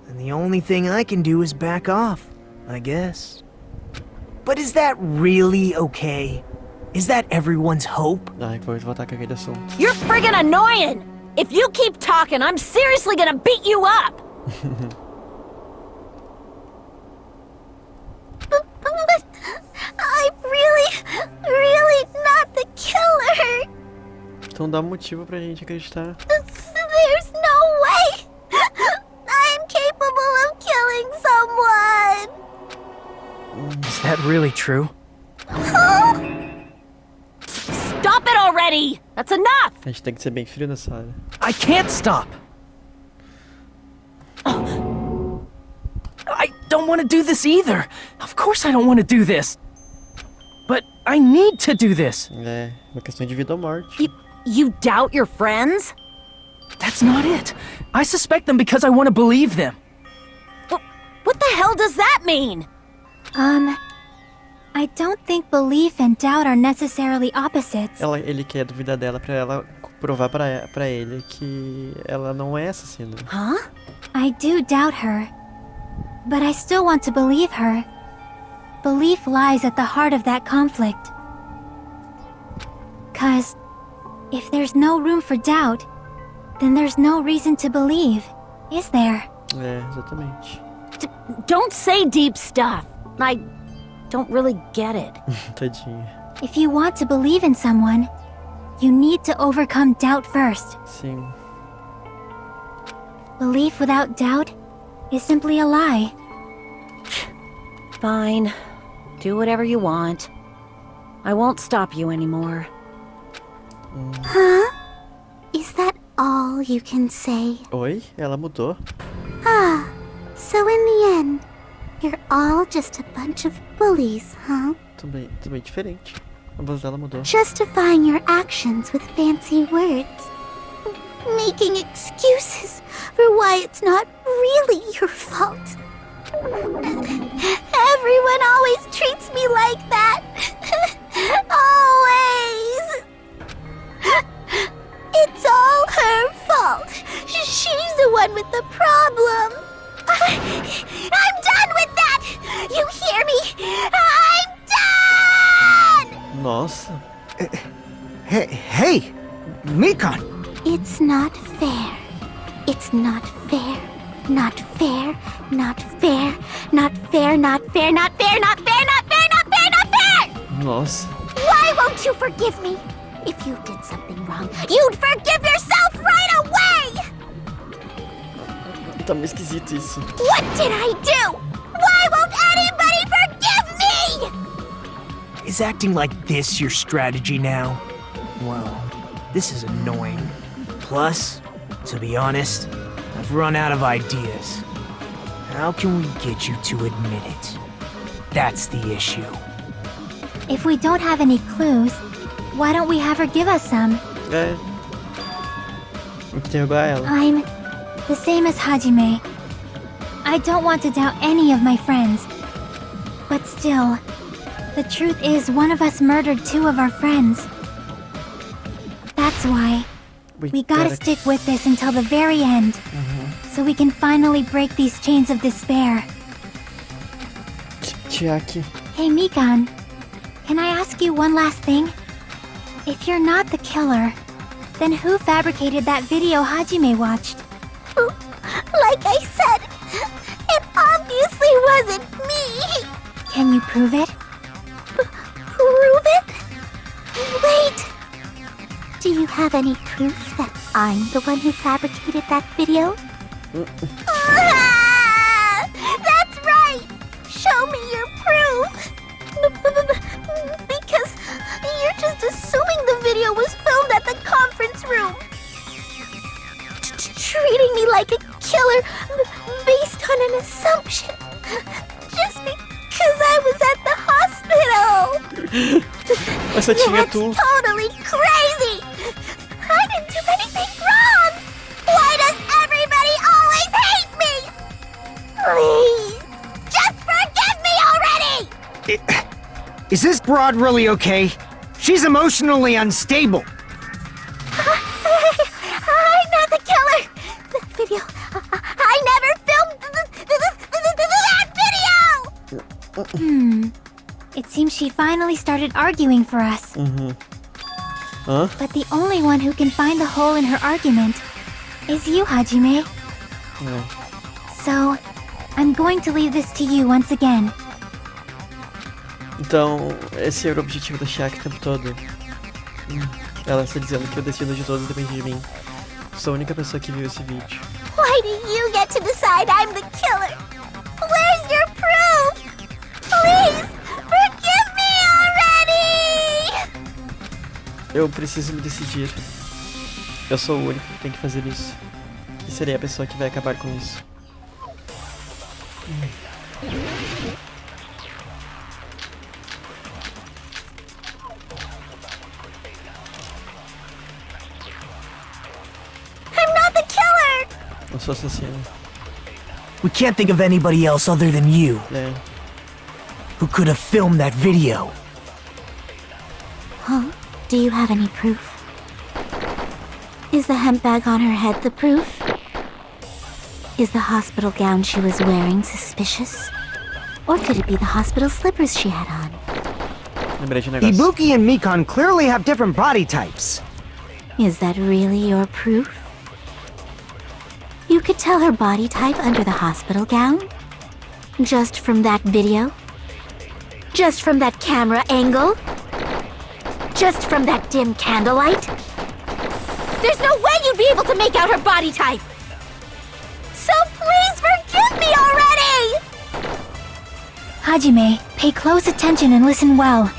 And the only thing I can do is back off, I guess. But is that really okay? Is that everyone's hope? Ai, vou voltar com aquele assunto. You're friggin' annoying! If you keep talking, I'm seriously gonna beat you up! I'm really not the killer. Então dá um motivo pra gente acreditar. There's no way I'm capable of killing someone. Is that really true? Stop it already! That's enough! A gente tem que ser bem frio nessa hora. I can't stop! I don't want to do this either! Of course I don't want to do this! But I need to do this! É, uma questão de vida ou morte. You doubt your friends? That's not it! I suspect them because I want to believe them! What the hell does that mean? I don't think belief and doubt are necessarily opposites. Ele quer duvidar dela pra ela provar pra ele que ela não é assassina. Huh? I do doubt her, but I still want to believe her. Belief lies at the heart of that conflict. 'Cause if there's no room for doubt, then there's no reason to believe, is there? É, exatamente. Don't say deep stuff. I don't really get it. Tadinha. If you want to believe in someone, you need to overcome doubt first. Sim. Belief without doubt is simply a lie. Fine. Do whatever you want. I won't stop you anymore. Huh? Is that all you can say? Oi? Ela mudou? So in the end, you're all just a bunch of bullies, huh? Também diferente. A voz dela mudou. Justifying your actions with fancy words. Making excuses for why it's not really your fault. Everyone always treats me like that. Always. It's all her fault. She's the one with the problem. I'm done with that! You hear me? I'm done! Nossa. Hey, Mikan! It's not fair. It's not fair. Not fair. Not fair. Not fair. Not fair. Not fair. Not fair. Not fair. Not fair. Not fair! Nossa. Why won't you forgive me? If you did something wrong, you'd forgive yourself right away! Tá meio esquisito isso. What did I do? Why won't anybody forgive me? Is acting like this your strategy now? Well, this is annoying. Plus, to be honest, I've run out of ideas. How can we get you to admit it? That's the issue. If we don't have any clues, why don't we have her give us some? É. Interrogar ela. I'm the same as Hajime. I don't want to doubt any of my friends. But still, the truth is one of us murdered two of our friends. That's why we gotta stick with this until the very end. So we can finally break these chains of despair. Chiaki. Hey Mikan, can I ask you one last thing? If you're not the killer, then who fabricated that video Hajime watched? Like I said, it obviously wasn't me. Can you prove it? Prove it? Wait. Do you have any proof that I'm the one who fabricated that video? That's right! Show me your proof! Because you're just assuming the video was filmed at the conference room. Treating me like a killer based on an assumption. Just because I was at the hospital. Essa tinha That's tu. totally crazy! I didn't do anything wrong! Why does everybody always hate me? Please! Just forgive me already! Is this broad really okay? She's emotionally unstable. I'm not the killer! The video... I never filmed the It seems she finally started arguing for us. Hã? But the only one who can find the hole in her argument is you, Hajime. So, I'm going to leave this to you once again. Então, esse era o objetivo da Chiaki o tempo todo. Ela está dizendo que o destino de todos depende de mim. Sou a única pessoa que viu esse vídeo. Why do you get to decide I'm the killer? Where's your proof? Please, forgive me already! Eu preciso me decidir. Eu sou o único que tem que fazer isso. E serei a pessoa que vai acabar com isso. I'm not the killer! Eu sou assassino. We can't think of anybody else other than you É. who could have filmed that video. Huh? Do you have any proof? Is the hemp bag on her head the proof? Is the hospital gown she was wearing suspicious? Or could it be the hospital slippers she had on? Lembrei de um negócio. Ibuki and Mikon clearly have different body types. Is that really your proof? You could tell her body type under the hospital gown? Just from that video? Just from that camera angle? Just from that dim candlelight? There's no way you'd be able to make out her body type! So please forgive me already! Hajime, pay close attention and listen well.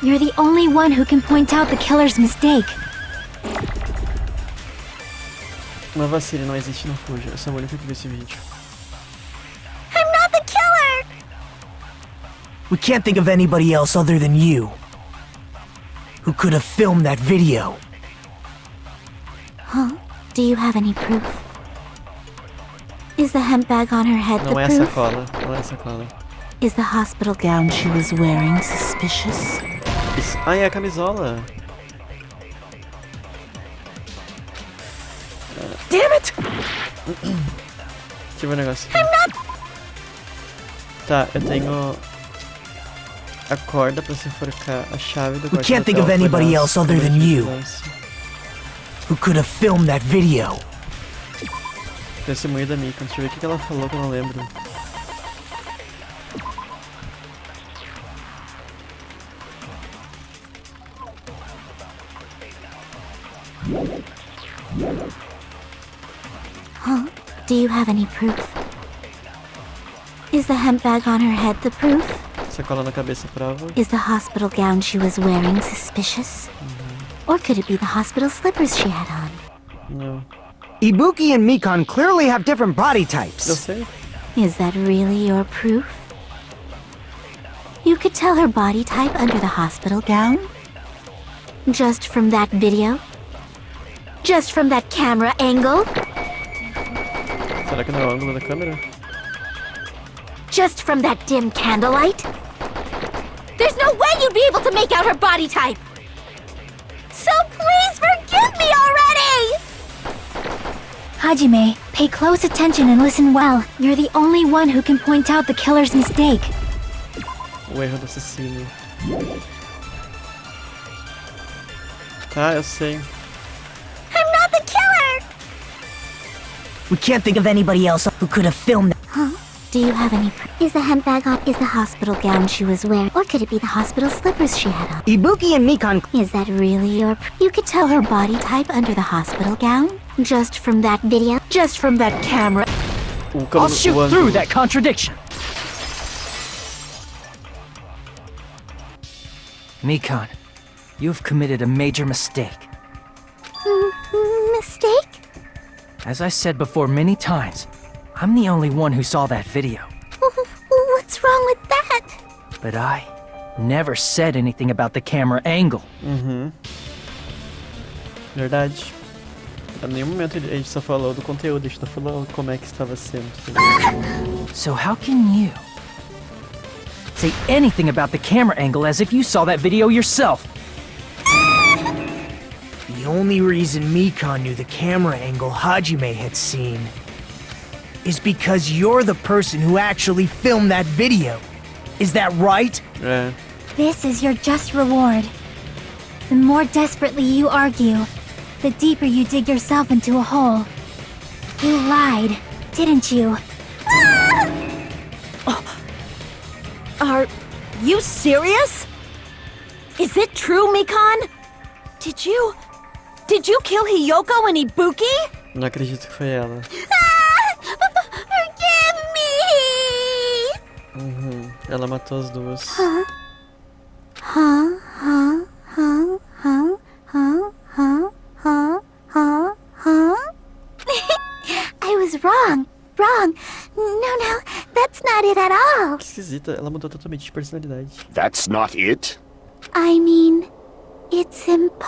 You're the only one who can point out the killer's mistake. Não vacile, não existe, não fuja. Eu sou o único que viu esse vídeo. I'm not the killer! We can't think of anybody else other than you who could have filmed that video. Huh? Do you have any proof? Is the hemp bag on her head Não é the proof? sacola, não é sacola. Is the hospital gown she was wearing suspicious? Isso. Ah, é a camisola. Damn it! Deixa eu ver um negócio aqui. Tá, eu tenho a corda pra se enforcar, a chave do We quarto can't think of hotel, anybody pedaço, else other than colete de you lance, who could have filmed that video. testemunho da Mika. Deixa eu ver o que ela falou que eu não lembro. Huh? Do you have any proof? Is the hemp bag on her head the proof? Sacola na cabeça, prova. Is the hospital gown she was wearing suspicious? Or could it be the hospital slippers she had on? Não. Ibuki and Mikon clearly have different body Eu types. sei. Is that really your proof? You could tell her body type under the hospital gown? Just from that video? Just from that camera angle? Será que não é o ângulo da câmera? Just from that dim candlelight? There's no way you'd be able to make out her body type! So please forgive me already! Hajime, pay close attention and listen well. You're the only one who can point out the killer's mistake. O erro do assassino. Tá, eu sei. I'm not the killer! We can't think of anybody else who could have filmed that. Huh? Do you have any Is the hemp bag on? Is the hospital gown she was wearing? Or could it be the hospital slippers she had on? Ibuki and Mikon. Is that really your You could tell her body type under the hospital gown? Just from that video? Just from that camera? I'll shoot through that contradiction. Mikon, you have committed a major mistake. Mistake? As I said before many times, I'm the only one who saw that video. What's wrong with that? But I never said anything about the camera angle. Verdade. Em nenhum momento a gente só falou do conteúdo, a gente só falou como é que estava sendo. So how can you say anything about the camera angle as if you saw that video yourself? The only reason Mikon knew the camera angle Hajime had seen is because you're the person who actually filmed that video. Is that right? É. This is your just reward. The more desperately you argue, the deeper you dig yourself into a hole. You lied, didn't you? Are you serious? Is it true, Mikan? Did you kill Hiyoko and Ibuki? Não acredito que foi ela. Forgive me! Ela matou as duas. I was wrong. No, that's not it at all. Que esquisita, ela mudou totalmente de personalidade. That's not it? I mean, it's impossible.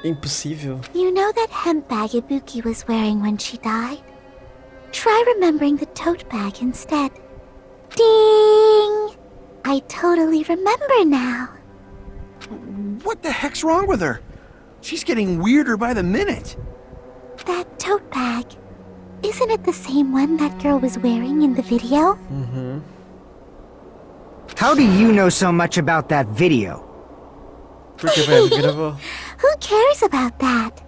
Impossível. You know that hemp bag Ibuki was wearing when she died? Try remembering the tote bag instead. Ding! I totally remember now. What the heck's wrong with her? She's getting weirder by the minute. That tote bag. Isn't it the same one that girl was wearing in the video? How do you know so much about that video? Porque foi ela que gravou. Who cares about that?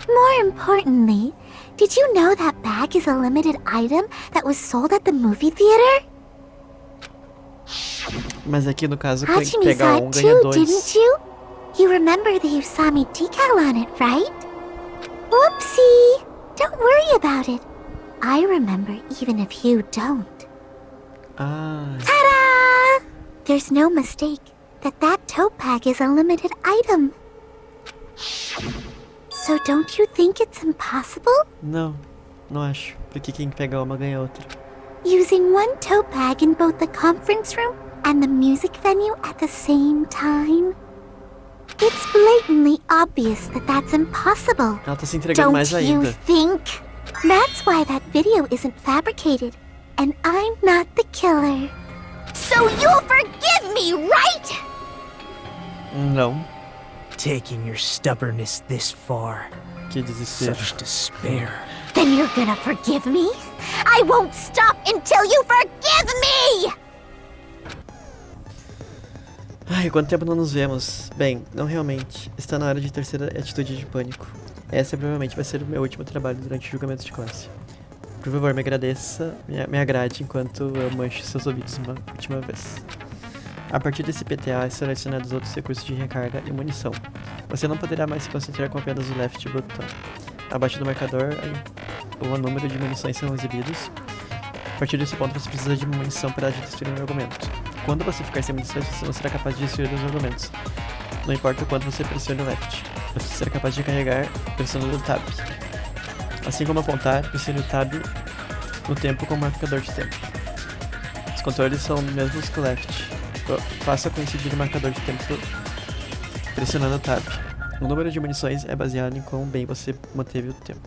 More importantly, did you know that bag is a limited item that was sold at the movie theater? Mas aqui no caso, quem Hajime pega saw um it ganha too, dois. didn't you? You remember the Usami decal on it, right? Whoopsie! Don't worry about it. I remember even if you don't. Ah, Ta-da! There's no mistake that tote bag is a limited item. So don't you think it's impossible? não acho. Porque quem pega uma ganha outra. Using one tote bag in both the conference room and the music venue at the same time? It's blatantly obvious that that's impossible. Ela tá se entregando Don't mais you ainda. think? That's why that video isn't fabricated, and I'm not the killer. So you'll forgive me, right? Não. Taking your stubbornness this far. Que desespero. Such despair. Then you're gonna forgive me? I won't stop until you forgive me! Ai, quanto tempo não nos vemos? Bem, não realmente. Está na hora de terceira atitude de pânico. Essa provavelmente vai ser o meu último trabalho durante o julgamento de classe. Por favor, me agradeça, me agrade enquanto eu mancho seus ouvidos uma última vez. A partir desse PTA, selecionados outros recursos de recarga e munição. Você não poderá mais se concentrar com apenas o left botão. Abaixo do marcador, o número de munições são exibidos. A partir desse ponto, você precisa de munição para destruir um argumento. Quando você ficar sem munições, você não será capaz de destruir os argumentos. Não importa o quanto você pressione o left. Você será capaz de carregar pressionando o tab. Assim como apontar, pressione o tab no tempo com o marcador de tempo. Os controles são os mesmos que o left. Faça coincidir o marcador de tempo pressionando o tab. O número de munições é baseado em quão bem você manteve o tempo.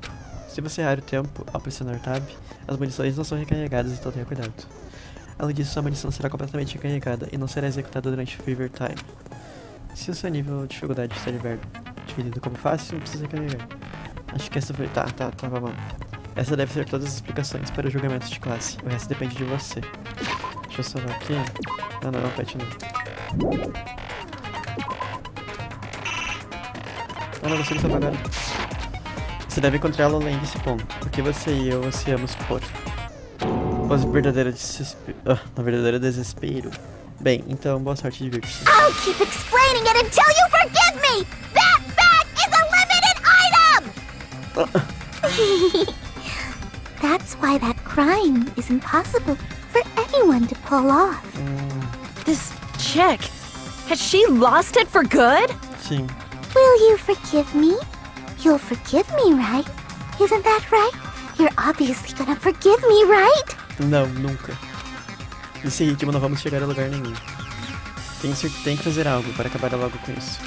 Se você errar o tempo ao pressionar o tab, as munições não são recarregadas, então tenha cuidado. Além disso, sua munição será completamente recarregada e não será executada durante o Fever Time. Se o seu nível de dificuldade estiver dividido como fácil, não precisa recarregar. Acho que essa foi... Tá bom. Essa deve ser todas as explicações para o julgamento de classe. O resto depende de você. Deixa eu salvar aqui. Não, pet não. Não consigo salvar agora. Você deve encontrá-lo além desse ponto, porque você e eu ansiamos por... Mas o verdadeiro desespero. Bem, então, boa sorte e divirta-se. I'll keep explaining it until you forgive me! That bag is a limited item! That's why that crime is impossible for anyone to pull off. This chick, has she lost it for good? Sim. Will you forgive me? You'll forgive me, right? Isn't that right? You're obviously gonna forgive me, right? Não, nunca. Nesse ritmo não vamos chegar a lugar nenhum. Tem que fazer algo para acabar logo com isso.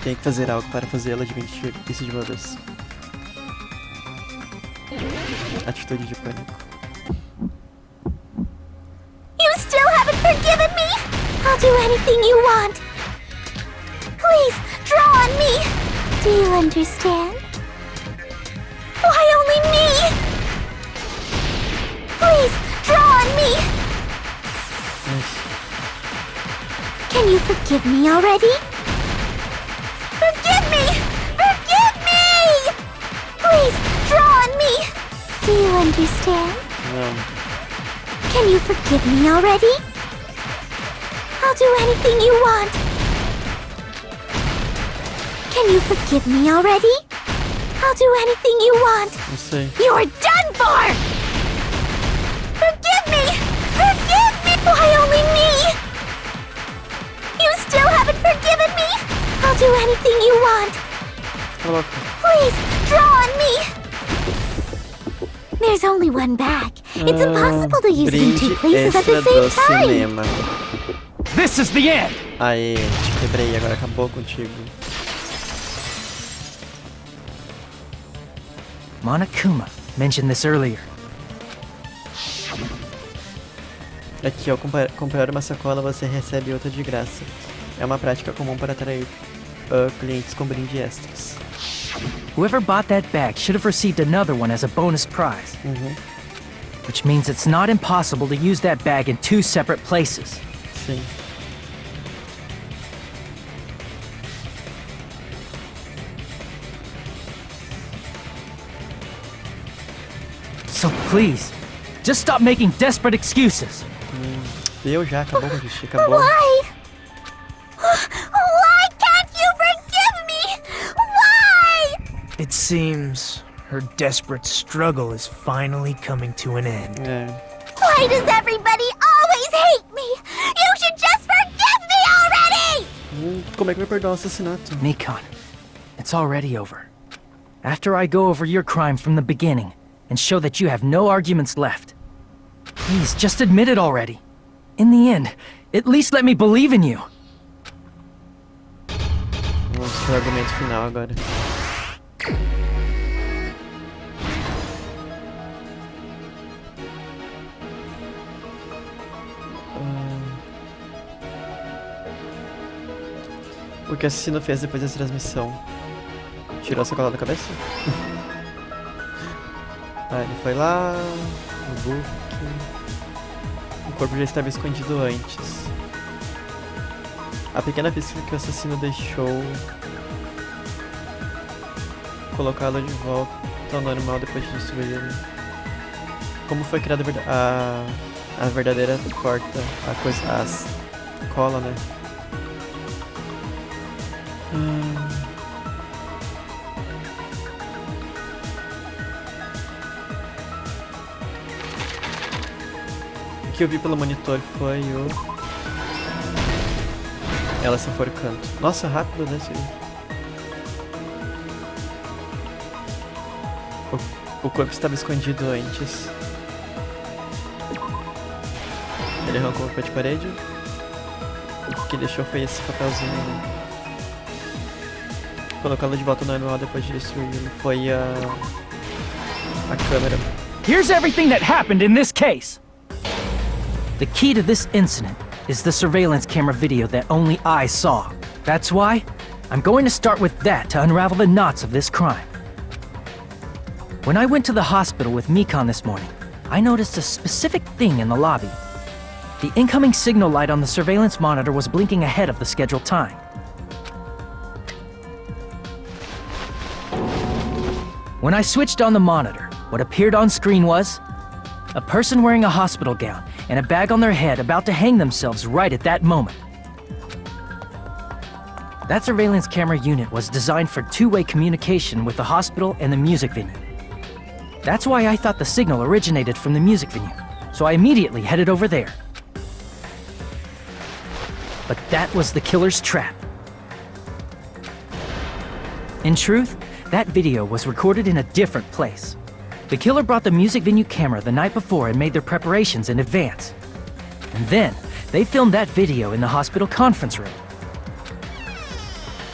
Tem que fazer algo para fazê-la admitir isso de uma vez. Atitude de pânico. You still haven't forgiven me? I'll do anything you want. Please, draw on me. Do you understand? Why only me? Can you forgive me already? Forgive me! Forgive me! Please, draw on me! Do you understand? Can you forgive me already? I'll do anything you want. Can you forgive me already? I'll do anything you want. Não sei. You're done for! Forgive me! Forgive me! Why only me? You still haven't forgiven me? I'll do anything you want. Please, draw on me! There's only one bag. It's impossible to use it in two places at the same time. Cinema. This is the end! Aê, te quebrei, agora acabou contigo. Monokuma mentioned this earlier. Aqui, ao comprar uma sacola, você recebe outra de graça. É uma prática comum para atrair clientes com brinde extras. Whoever bought that bag should have received another one as a bonus prize. Which means it's not impossible to use that bag in two separate places. Sim. So please, just stop making desperate excuses. Deu já, acabou, Rishi, acabou. Why? Why can't you forgive me? Why? It seems her desperate struggle is finally coming to an end. Why does everybody always hate me? You should just forgive me already! Como é que vai perdoar o assassinato? Mikon, it's already over. After I go over your crime from the beginning and show that you have no arguments left, please just admit it already. In the end, at least let me believe in you. Vamos pro argumento final agora. O que o assassino fez depois da transmissão? Tirou a sacola da cabeça? Ele foi lá no book. O corpo já estava escondido antes. A pequena pista que o assassino deixou colocá-lo de volta ao normal depois de destruir ele. Como foi criada a verdadeira porta, a cola, né? O que eu vi pelo monitor foi ela se enforcando. Nossa, rápido, né? O corpo estava escondido antes. Ele arrancou o papel de parede. O que deixou foi esse papelzinho. Colocá-lo de volta no normal depois de destruí-lo foi a câmera. Here's everything that happened in this case. The key to this incident is the surveillance camera video that only I saw. That's why I'm going to start with that to unravel the knots of this crime. When I went to the hospital with Mikon this morning, I noticed a specific thing in the lobby. The incoming signal light on the surveillance monitor was blinking ahead of the scheduled time. When I switched on the monitor, what appeared on screen was a person wearing a hospital gown and a bag on their head about to hang themselves right at that moment. That surveillance camera unit was designed for two-way communication with the hospital and the music venue. That's why I thought the signal originated from the music venue, so I immediately headed over there. But that was the killer's trap. In truth, that video was recorded in a different place. The killer brought the music venue camera the night before and made their preparations in advance. And then, they filmed that video in the hospital conference room.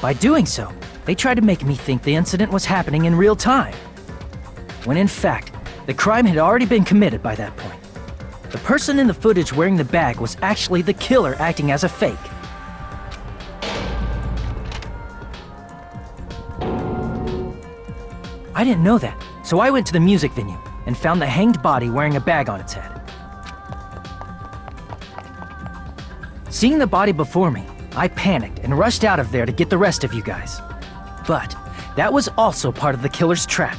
By doing so, they tried to make me think the incident was happening in real time. When in fact, the crime had already been committed by that point. The person in the footage wearing the bag was actually the killer acting as a fake. I didn't know that, so I went to the music venue and found the hanged body wearing a bag on its head. Seeing the body before me, I panicked and rushed out of there to get the rest of you guys. But that was also part of the killer's trap.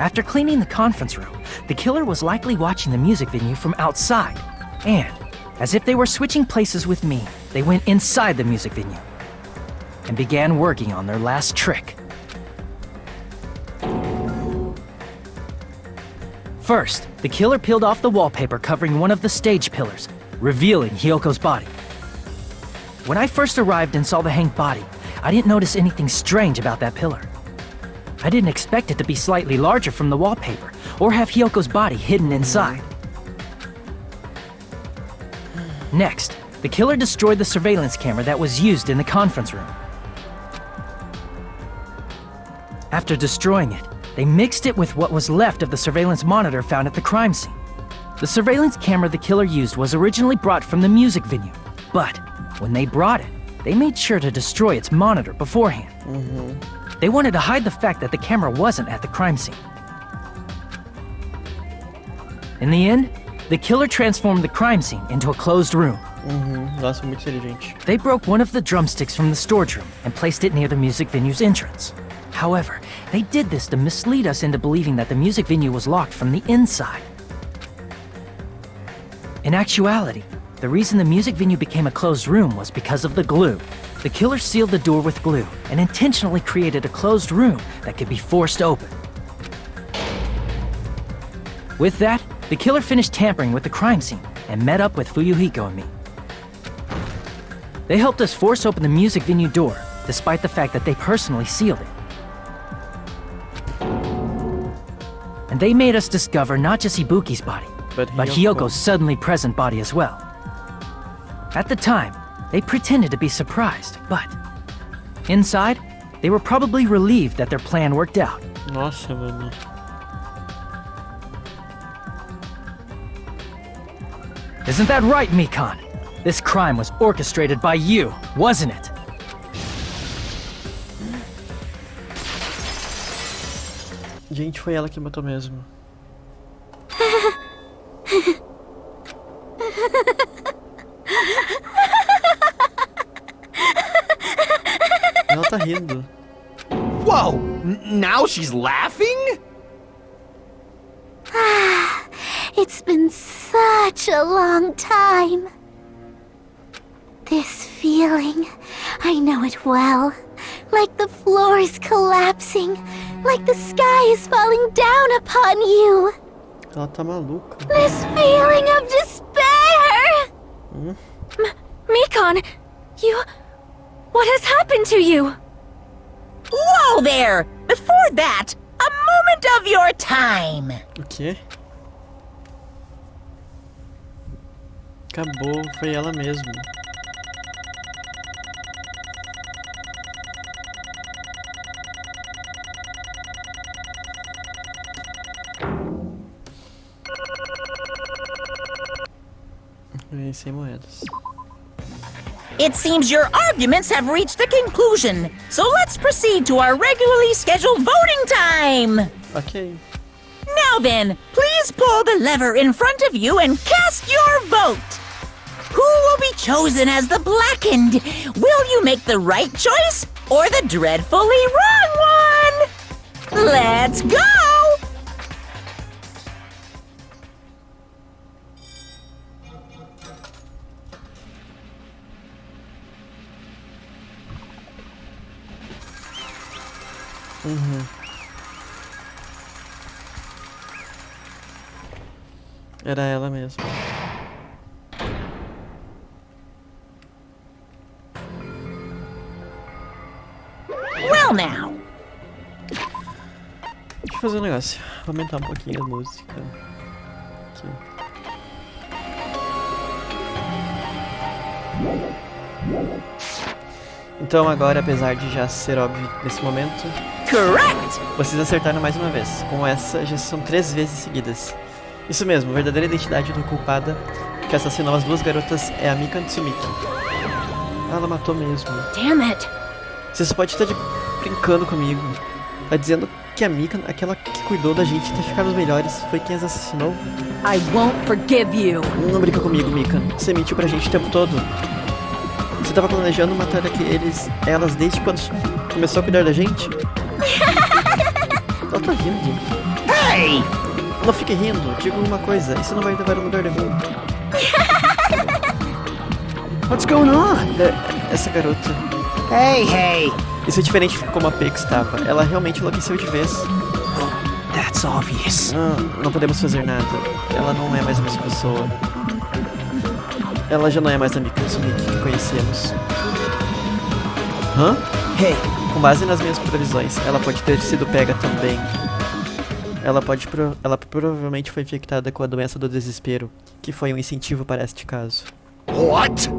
After cleaning the conference room, the killer was likely watching the music venue from outside. And, as if they were switching places with me, they went inside the music venue and began working on their last trick. First, the killer peeled off the wallpaper covering one of the stage pillars, revealing Hyoko's body. When I first arrived and saw the hanged body, I didn't notice anything strange about that pillar. I didn't expect it to be slightly larger from the wallpaper, or have Hyoko's body hidden inside. Next, the killer destroyed the surveillance camera that was used in the conference room. After destroying it, they mixed it with what was left of the surveillance monitor found at the crime scene. The surveillance camera the killer used was originally brought from the music venue, but when they brought it, they made sure to destroy its monitor beforehand. They wanted to hide the fact that the camera wasn't at the crime scene. In the end, the killer transformed the crime scene into a closed room. Nossa, muito inteligente. They broke one of the drumsticks from the storage room and placed it near the music venue's entrance. However, they did this to mislead us into believing that the music venue was locked from the inside. In actuality, the reason the music venue became a closed room was because of the glue. The killer sealed the door with glue and intentionally created a closed room that could be forced open. With that, the killer finished tampering with the crime scene and met up with Fuyuhiko and me. They helped us force open the music venue door, despite the fact that they personally sealed it. And they made us discover not just Ibuki's body, but Hyoko's suddenly present body as well. At the time, they pretended to be surprised, but inside, they were probably relieved that their plan worked out. Nossa, mano. Isn't that right, Mikan? This crime was orchestrated by you, wasn't it? Gente, foi ela que matou mesmo. Ela tá rindo. Whoa! Now she's laughing? It's been such a long time. This feeling, I know it well. Like the floor is collapsing. Like the sky is falling down upon you. Ela tá maluca. This feeling of despair! Mikan, what has happened to you? Whoa there! Before that, a moment of your time. O quê? Acabou, foi ela mesmo. E 100 moedas. It seems your arguments have reached a conclusion, so let's proceed to our regularly scheduled voting time. Ok. Now then, please pull the lever in front of you and cast your vote. Who will be chosen as the blackened? Will you make the right choice or the dreadfully wrong one? Let's go! Era ela mesma. Well now. Deixa eu fazer um negócio. Vou aumentar um pouquinho a música. Aqui. Então agora, apesar de já ser óbvio nesse momento, Correct! vocês acertaram mais uma vez. Com essa, já são 3 vezes seguidas. Isso mesmo, a verdadeira identidade do culpada que assassinou as 2 garotas é a Mika Tsumiki. Ah, ela matou mesmo. Damn it. Você só pode estar brincando comigo. Tá dizendo que a Mika, aquela que cuidou da gente até ficarmos melhores, foi quem as assassinou? I won't forgive you. Não brinca comigo, Mika. Você mentiu pra gente o tempo todo. Você tava planejando matar elas desde quando começou a cuidar da gente? Ela tá rindo. Hey! Não fique rindo, digo uma coisa, isso não vai levar a lugar nenhum. What's going on? Essa garota. Hey! Isso é diferente de como a Peck estava. Ela realmente enlouqueceu de vez. That's obvious. Não podemos fazer nada. Ela não é mais a mesma pessoa. Ela já não é mais a Mitsumiki que conhecemos. Hã? Hey! Com base nas minhas previsões, ela pode ter sido pega também. Ela provavelmente foi infectada com a doença do desespero, que foi um incentivo para este caso. What?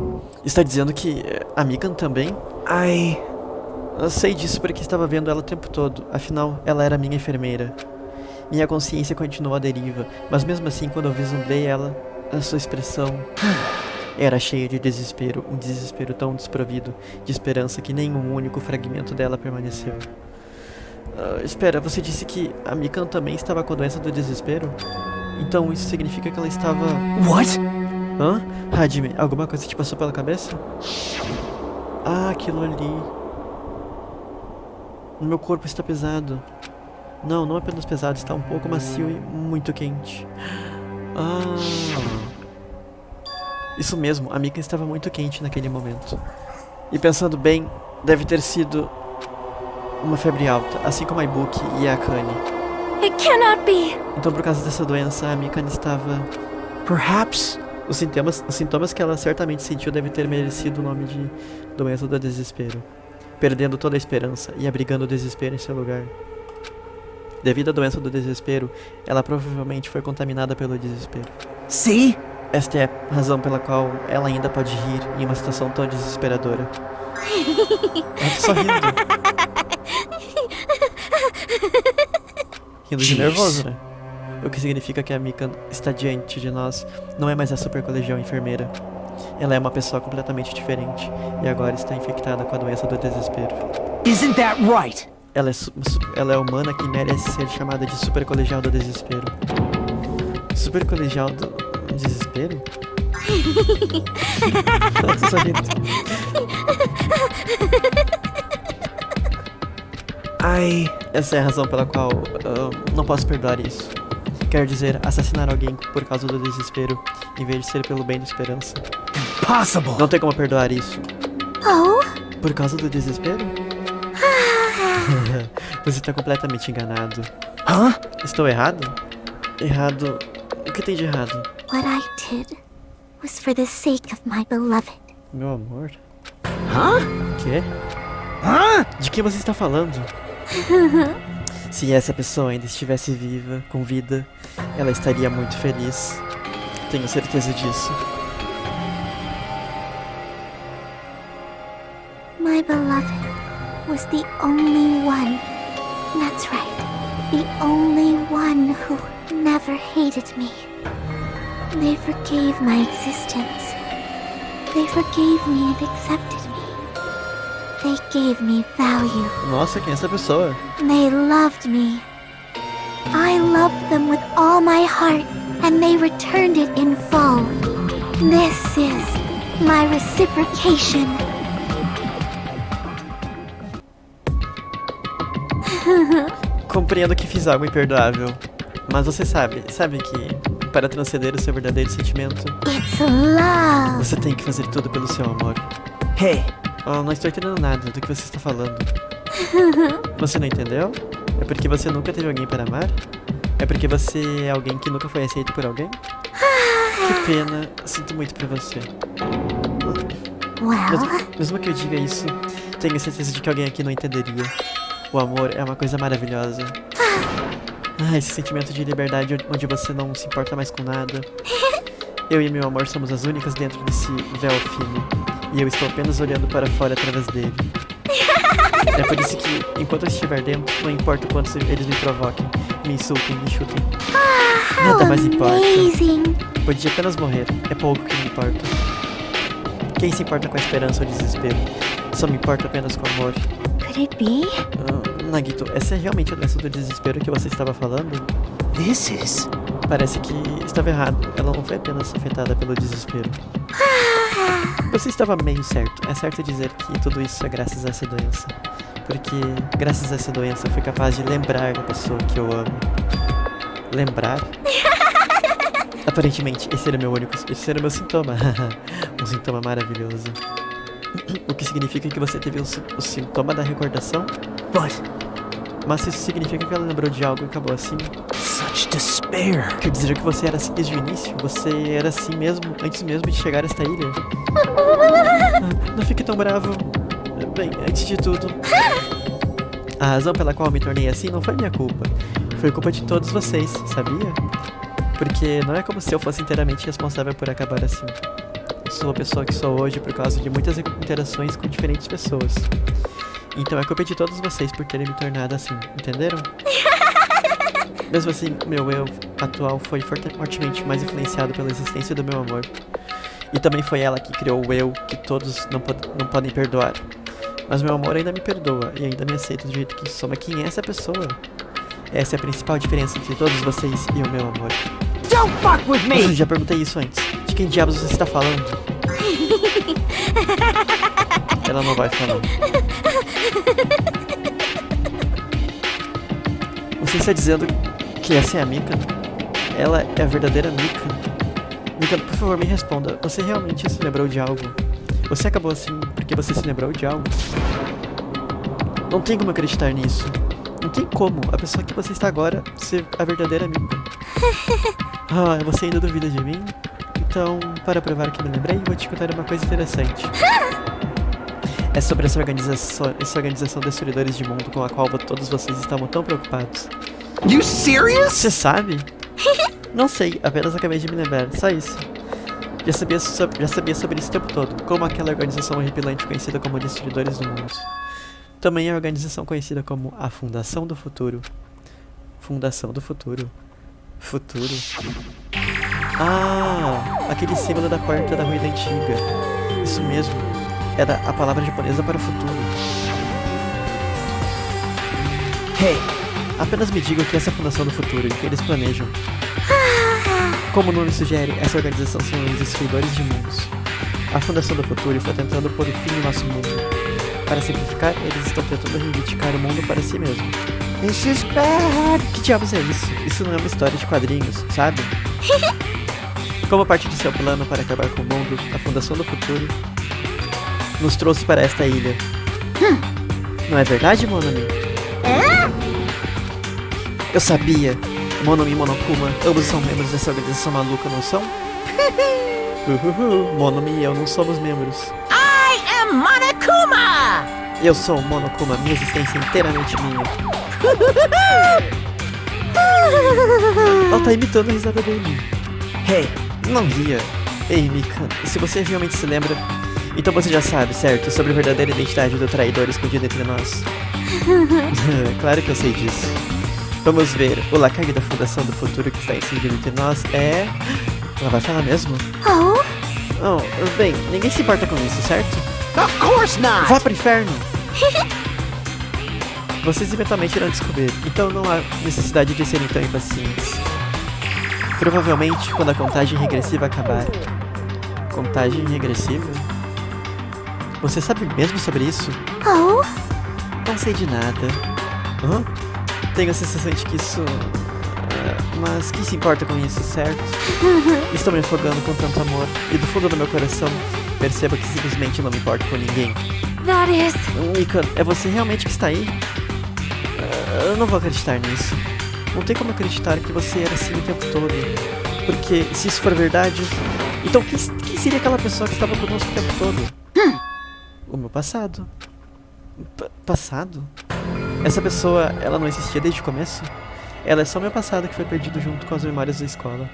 Está dizendo que a Mikan também? Eu sei disso porque estava vendo ela o tempo todo. Afinal, ela era minha enfermeira. Minha consciência continuou à deriva, mas mesmo assim, quando eu vislumbrei ela, a sua expressão era cheia de desespero, um desespero tão desprovido de esperança que nenhum único fragmento dela permaneceu. Espera, você disse que a Mikan também estava com a doença do desespero? Então isso significa que ela estava... What? Hã? Hajime, alguma coisa te passou pela cabeça? Ah, aquilo ali. O meu corpo está pesado. Não apenas pesado, está um pouco macio e muito quente. Isso mesmo, a Mika estava muito quente naquele momento. E pensando bem, deve ter sido uma febre alta, assim como a Ibuki e a Akane. It cannot be. Então por causa dessa doença, a Mika estava... Perhaps... Os sintomas que ela certamente sentiu devem ter merecido o nome de doença do desespero, perdendo toda a esperança e abrigando o desespero em seu lugar. Devido à doença do desespero, ela provavelmente foi contaminada pelo desespero. See? Esta é a razão pela qual ela ainda pode rir em uma situação tão desesperadora. Ela tá só rindo. Rindo de nervoso, né? O que significa que a Mika está diante de nós não é mais a super colegial enfermeira. Ela é uma pessoa completamente diferente e agora está infectada com a doença do desespero. Isn't that right? Ela é humana que merece ser chamada de super colegial do desespero. Super colegial do desespero? Ela tá sorrindo. Essa é a razão pela qual não posso perdoar isso. Quer dizer, assassinar alguém por causa do desespero, em vez de ser pelo bem da esperança. Impossible! Não tem como perdoar isso. Oh? Por causa do desespero? Você está completamente enganado. Hã? Estou errado? Errado? O que tem de errado? What I did was for the sake of my beloved. Meu amor? Hã? Quê? Hã? De que você está falando? Se essa pessoa ainda estivesse viva, com vida, ela estaria muito feliz. Tenho certeza disso. My beloved was the only one. That's right. The only one who never hated me. They forgave my existence. They forgave me and accepted me. They gave me value. Nossa, quem é essa pessoa? They loved me. I loved them with all my heart, and they returned it in full. This is my reciprocation. Compreendo que fiz algo imperdoável. Mas você sabe que para transcender o seu verdadeiro sentimento, It's love. você tem que fazer tudo pelo seu amor. Hey, Não estou entendendo nada do que você está falando. Você não entendeu? É porque você nunca teve alguém para amar? É porque você é alguém que nunca foi aceito por alguém? Que pena, sinto muito por você. Well, Mesmo que eu diga isso, tenho certeza de que alguém aqui não entenderia. O amor é uma coisa maravilhosa. Esse sentimento de liberdade onde você não se importa mais com nada. Eu e meu amor somos as únicas dentro desse véu fino. E eu estou apenas olhando para fora através dele. É por isso que, enquanto eu estiver dentro, não importa o quanto eles me provoquem, me insultem, me chutem. Nada mais importa. amazing. Podia apenas morrer, é pouco que me importa. Quem se importa com a esperança ou desespero? Só me importa apenas com o amor. Could it be? Nagito, essa é realmente a doença do desespero que você estava falando? this is... Parece que estava errado. Ela não foi apenas afetada pelo desespero. Você estava meio certo. É certo dizer que tudo isso é graças a essa doença. Porque, graças a essa doença, eu fui capaz de lembrar da pessoa que eu amo. Lembrar? Aparentemente, esse era o meu sintoma. Um sintoma maravilhoso. O que significa que você teve o sintoma da recordação? Mas isso significa que ela lembrou de algo e acabou assim. Such despair. Quer dizer que você era assim desde o início? Você era assim mesmo, antes mesmo de chegar a esta ilha? Não fique tão bravo. Bem, antes de tudo, a razão pela qual eu me tornei assim não foi minha culpa. Foi culpa de todos vocês, sabia? Porque não é como se eu fosse inteiramente responsável por acabar assim. Eu sou a pessoa que sou hoje por causa de muitas interações com diferentes pessoas. Então é culpa de todos vocês por terem me tornado assim, entenderam? Mesmo assim, meu eu atual foi fortemente mais influenciado pela existência do meu amor. E também foi ela que criou o eu que todos não podem perdoar. Mas meu amor ainda me perdoa e ainda me aceita do jeito que sou. Mas quem é essa pessoa? Essa é a principal diferença entre todos vocês e o meu amor. Don't fuck with me! Já perguntei isso antes. De quem diabos você está falando? Ela não vai falar. Você está dizendo que essa é a Mika? Ela é a verdadeira Mika? Mika, por favor, me responda. Você realmente se lembrou de algo? Você acabou assim porque você se lembrou de algo? Não tem como acreditar nisso. Não tem como. A pessoa que você está agora ser a verdadeira Mika. Você ainda duvida de mim? Então, para provar que me lembrei, vou te contar uma coisa interessante. É sobre essa organização Destruidores de Mundo com a qual todos vocês estavam tão preocupados. You serious? Você sabe? Não sei, apenas acabei de me lembrar, só isso. Já sabia sobre isso o tempo todo, como aquela organização horripilante conhecida como Destruidores do Mundo. Também é a organização conhecida como a Fundação do Futuro. Fundação do Futuro? Futuro? Aquele símbolo da porta da ruína antiga. Isso mesmo, era a palavra japonesa para o futuro. Hey, apenas me diga o que é essa Fundação do Futuro e o que eles planejam. Como o nome sugere, essa organização são os Destruidores de Mundos. A Fundação do Futuro está tentando pôr o fim no nosso mundo. Para simplificar, eles estão tentando reivindicar o mundo para si mesmo. This is bad. Que diabos é isso? Isso não é uma história de quadrinhos, sabe? Como parte de seu plano para acabar com o mundo, a Fundação do Futuro nos trouxe para esta ilha. Não é verdade, Monomi? Eu sabia. Monomi e Monokuma, ambos são membros dessa organização maluca, não são? Monomi e eu não somos membros. I am Monokuma! Eu sou o Monokuma, minha existência é inteiramente minha. Ela tá imitando a risada dele. Hey, não ria. Ei, Mika, se você realmente se lembra, então você já sabe, certo? Sobre a verdadeira identidade do traidor escondido entre nós. Claro que eu sei disso. Vamos ver, o lacai da Fundação do Futuro que está escondido entre nós é... Ela vai falar mesmo? Bem, ninguém se importa com isso, certo? Of course not! Vá pro inferno! Vocês eventualmente irão descobrir, então não há necessidade de serem tão impacientes. Provavelmente quando a contagem regressiva acabar. Contagem regressiva? Você sabe mesmo sobre isso? Não sei de nada. Tenho a sensação de que isso... mas quem se importa com isso, certo? Estou me afogando com tanto amor e do fundo do meu coração percebo que simplesmente não me importo com ninguém. That is... Mika, é você realmente que está aí? Eu não vou acreditar nisso. Não tem como acreditar que você era assim o tempo todo. Porque, se isso for verdade... Então, quem seria aquela pessoa que estava conosco o tempo todo? O meu passado. Passado? Essa pessoa, ela não existia desde o começo? Ela é só meu passado que foi perdido junto com as memórias da escola.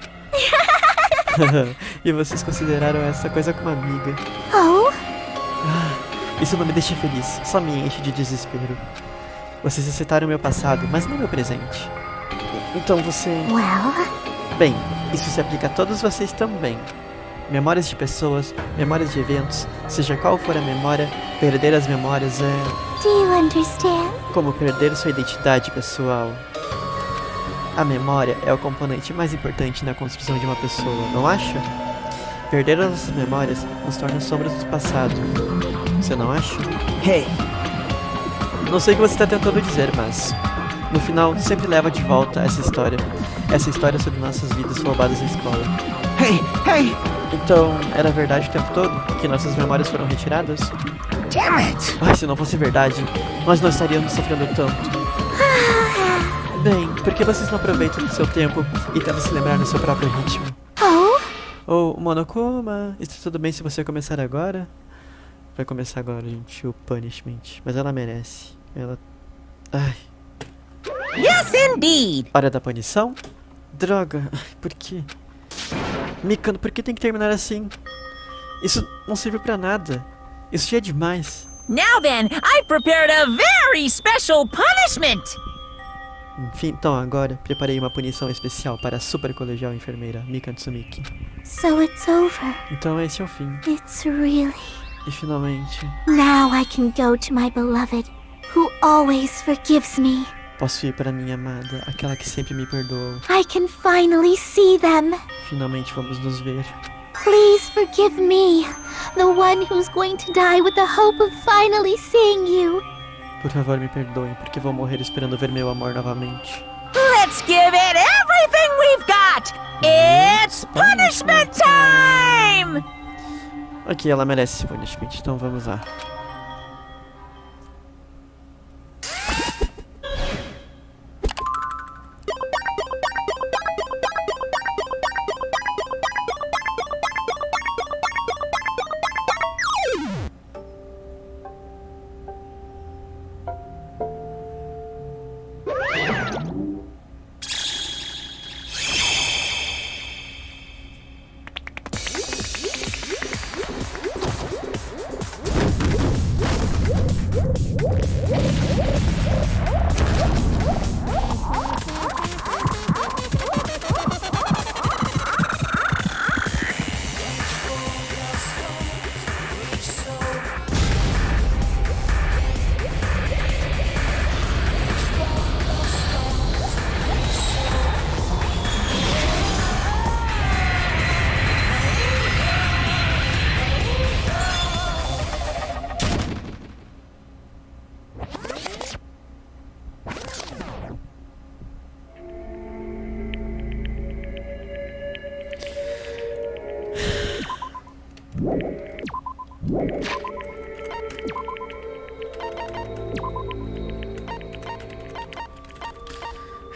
E vocês consideraram essa coisa como amiga. Isso não me deixa feliz, só me enche de desespero. Vocês aceitaram meu passado, mas não meu presente. Então você... Bem, isso se aplica a todos vocês também. Memórias de pessoas, memórias de eventos, seja qual for a memória, perder as memórias é... Do you understand? como perder sua identidade pessoal. A memória é o componente mais importante na construção de uma pessoa, não acha? Perder as nossas memórias nos torna sombras do passado. Você não acha? Hey, Não sei o que você está tentando dizer, mas no final sempre leva de volta essa história. Essa história sobre nossas vidas roubadas na escola. hey! Então, era verdade o tempo todo? Que nossas memórias foram retiradas? Damn it! Ai, se não fosse verdade, nós não estaríamos sofrendo tanto. Bem, por que vocês não aproveitam o seu tempo e tentam se lembrar no seu próprio ritmo? Oh, Monokuma, está tudo bem se você começar agora? Vai começar agora, gente, o punishment. Mas ela merece. Ela... Ai. Yes, indeed! Hora da punição? Droga, ai, por quê? Mikano, por que tem que terminar assim? Isso não serve pra nada. Isso já é demais. Now then, I prepared a very special punishment! Enfim, então agora preparei uma punição especial para a super colegial enfermeira Mika Tsumiki. So it's over. Então esse é o fim. It's really. E finalmente, Now I can go to my beloved, who always forgives me. posso ir para minha amada, aquela que sempre me perdoou. I can finally see them. Finalmente vamos nos ver. Please forgive me, the one who's going to die with the hope of finally seeing you. Por favor, me perdoem, porque vou morrer esperando ver meu amor novamente. Let's give it everything we've got! It's punishment time! Ok, ela merece esse punishment, então vamos lá.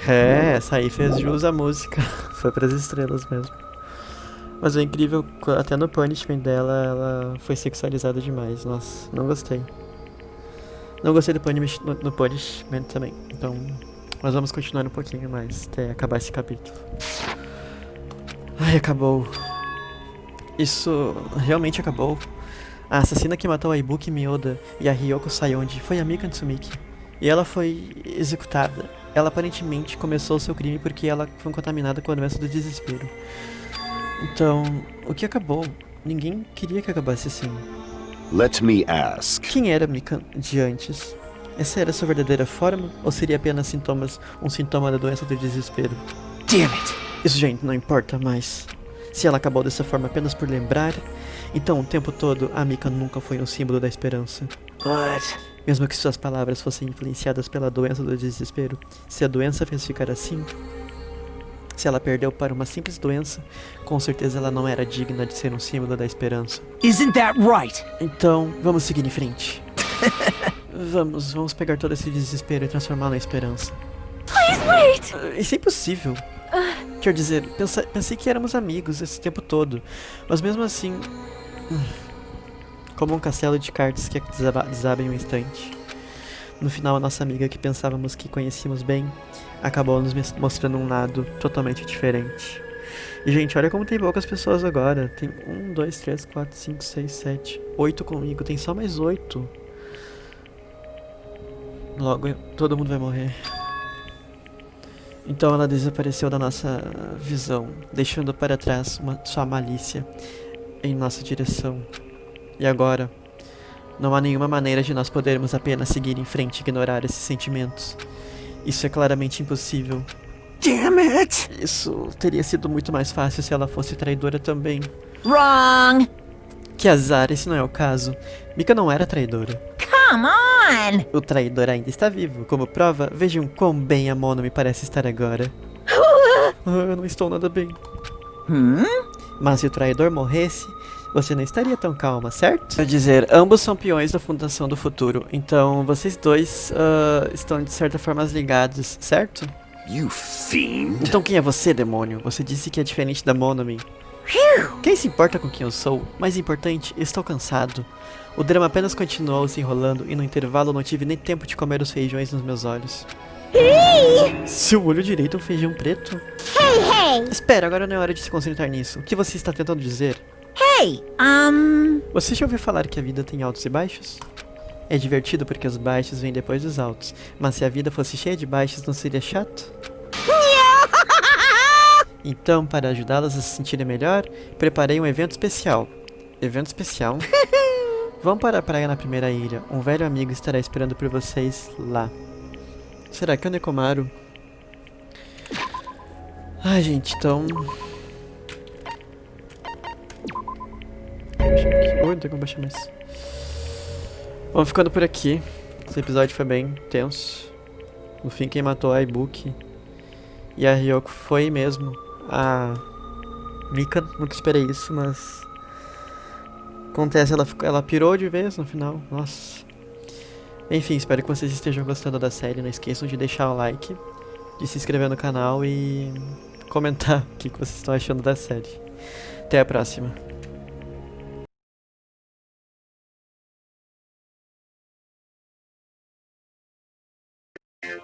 É, essa aí fez jus à música. Foi pras estrelas mesmo. Mas é incrível, até no punishment dela, ela foi sexualizada demais. Nossa, não gostei. Não gostei do punishment, no punishment também. Então, nós vamos continuar um pouquinho mais até acabar esse capítulo. Ai, acabou. Isso realmente acabou. A assassina que matou a Ibuki Miyoda e a Ryoko Sayonji foi a Mika Tsumiki. E ela foi executada. Ela aparentemente começou o seu crime porque ela foi contaminada com a doença do desespero. Então, o que acabou? Ninguém queria que acabasse assim. Let me ask. Quem era Mika de antes? Essa era sua verdadeira forma? Ou seria apenas um sintoma da doença do desespero? Damn it! Isso, gente, não importa mais. Se ela acabou dessa forma apenas por lembrar, então o tempo todo a Mika nunca foi um símbolo da esperança. But... Mesmo que suas palavras fossem influenciadas pela doença do desespero, se a doença fez ficar assim, se ela perdeu para uma simples doença, com certeza ela não era digna de ser um símbolo da esperança. Isn't that right? Então, vamos seguir em frente. Vamos pegar todo esse desespero e transformá-lo em esperança. Please wait! Isso é impossível. Quer dizer, pensei que éramos amigos esse tempo todo, mas mesmo assim... Como um castelo de cartas que desaba em um instante. No final, a nossa amiga que pensávamos que conhecíamos bem, acabou nos mostrando um lado totalmente diferente. E, gente, olha como tem poucas pessoas agora. Tem 1, 2, 3, 4, 5, 6, 7, 8 comigo. Tem só mais 8. Logo, todo mundo vai morrer. Então ela desapareceu da nossa visão, deixando para trás sua malícia em nossa direção. E agora, não há nenhuma maneira de nós podermos apenas seguir em frente e ignorar esses sentimentos. Isso é claramente impossível. Damn it! Isso teria sido muito mais fácil se ela fosse traidora também. Wrong! Que azar, esse não é o caso. Mika não era traidora. Come on! O traidor ainda está vivo. Como prova, vejam quão bem a Mono me parece estar agora. Eu não estou nada bem. Mas se o traidor morresse, você não estaria tão calma, certo? Quer dizer, ambos são peões da Fundação do Futuro, então vocês dois estão de certa forma ligados, certo? You fiend. Então quem é você, demônio? Você disse que é diferente da Monomi. Quem se importa com quem eu sou? Mais importante, estou cansado. O drama apenas continuou se enrolando e no intervalo não tive nem tempo de comer os feijões nos meus olhos. Seu olho direito é um feijão preto? Hey! Espera, agora não é hora de se concentrar nisso. O que você está tentando dizer? Hey, Você já ouviu falar que a vida tem altos e baixos? É divertido porque os baixos vêm depois dos altos. Mas se a vida fosse cheia de baixos, não seria chato? Então, para ajudá-las a se sentirem melhor, preparei um evento especial. Evento especial? Vão para a praia na primeira ilha. Um velho amigo estará esperando por vocês lá. Será que é o Nekomaru? Ai, gente, então... Oi, não tem como baixar mais. Vamos ficando por aqui. Esse episódio foi bem tenso. No fim, quem matou a Ibuki e a Ryoko foi mesmo a Mika. Nunca esperei isso, mas... Acontece, ela pirou de vez no final. Nossa. Enfim, espero que vocês estejam gostando da série. Não esqueçam de deixar o like, de se inscrever no canal e comentar o que vocês estão achando da série. Até a próxima. You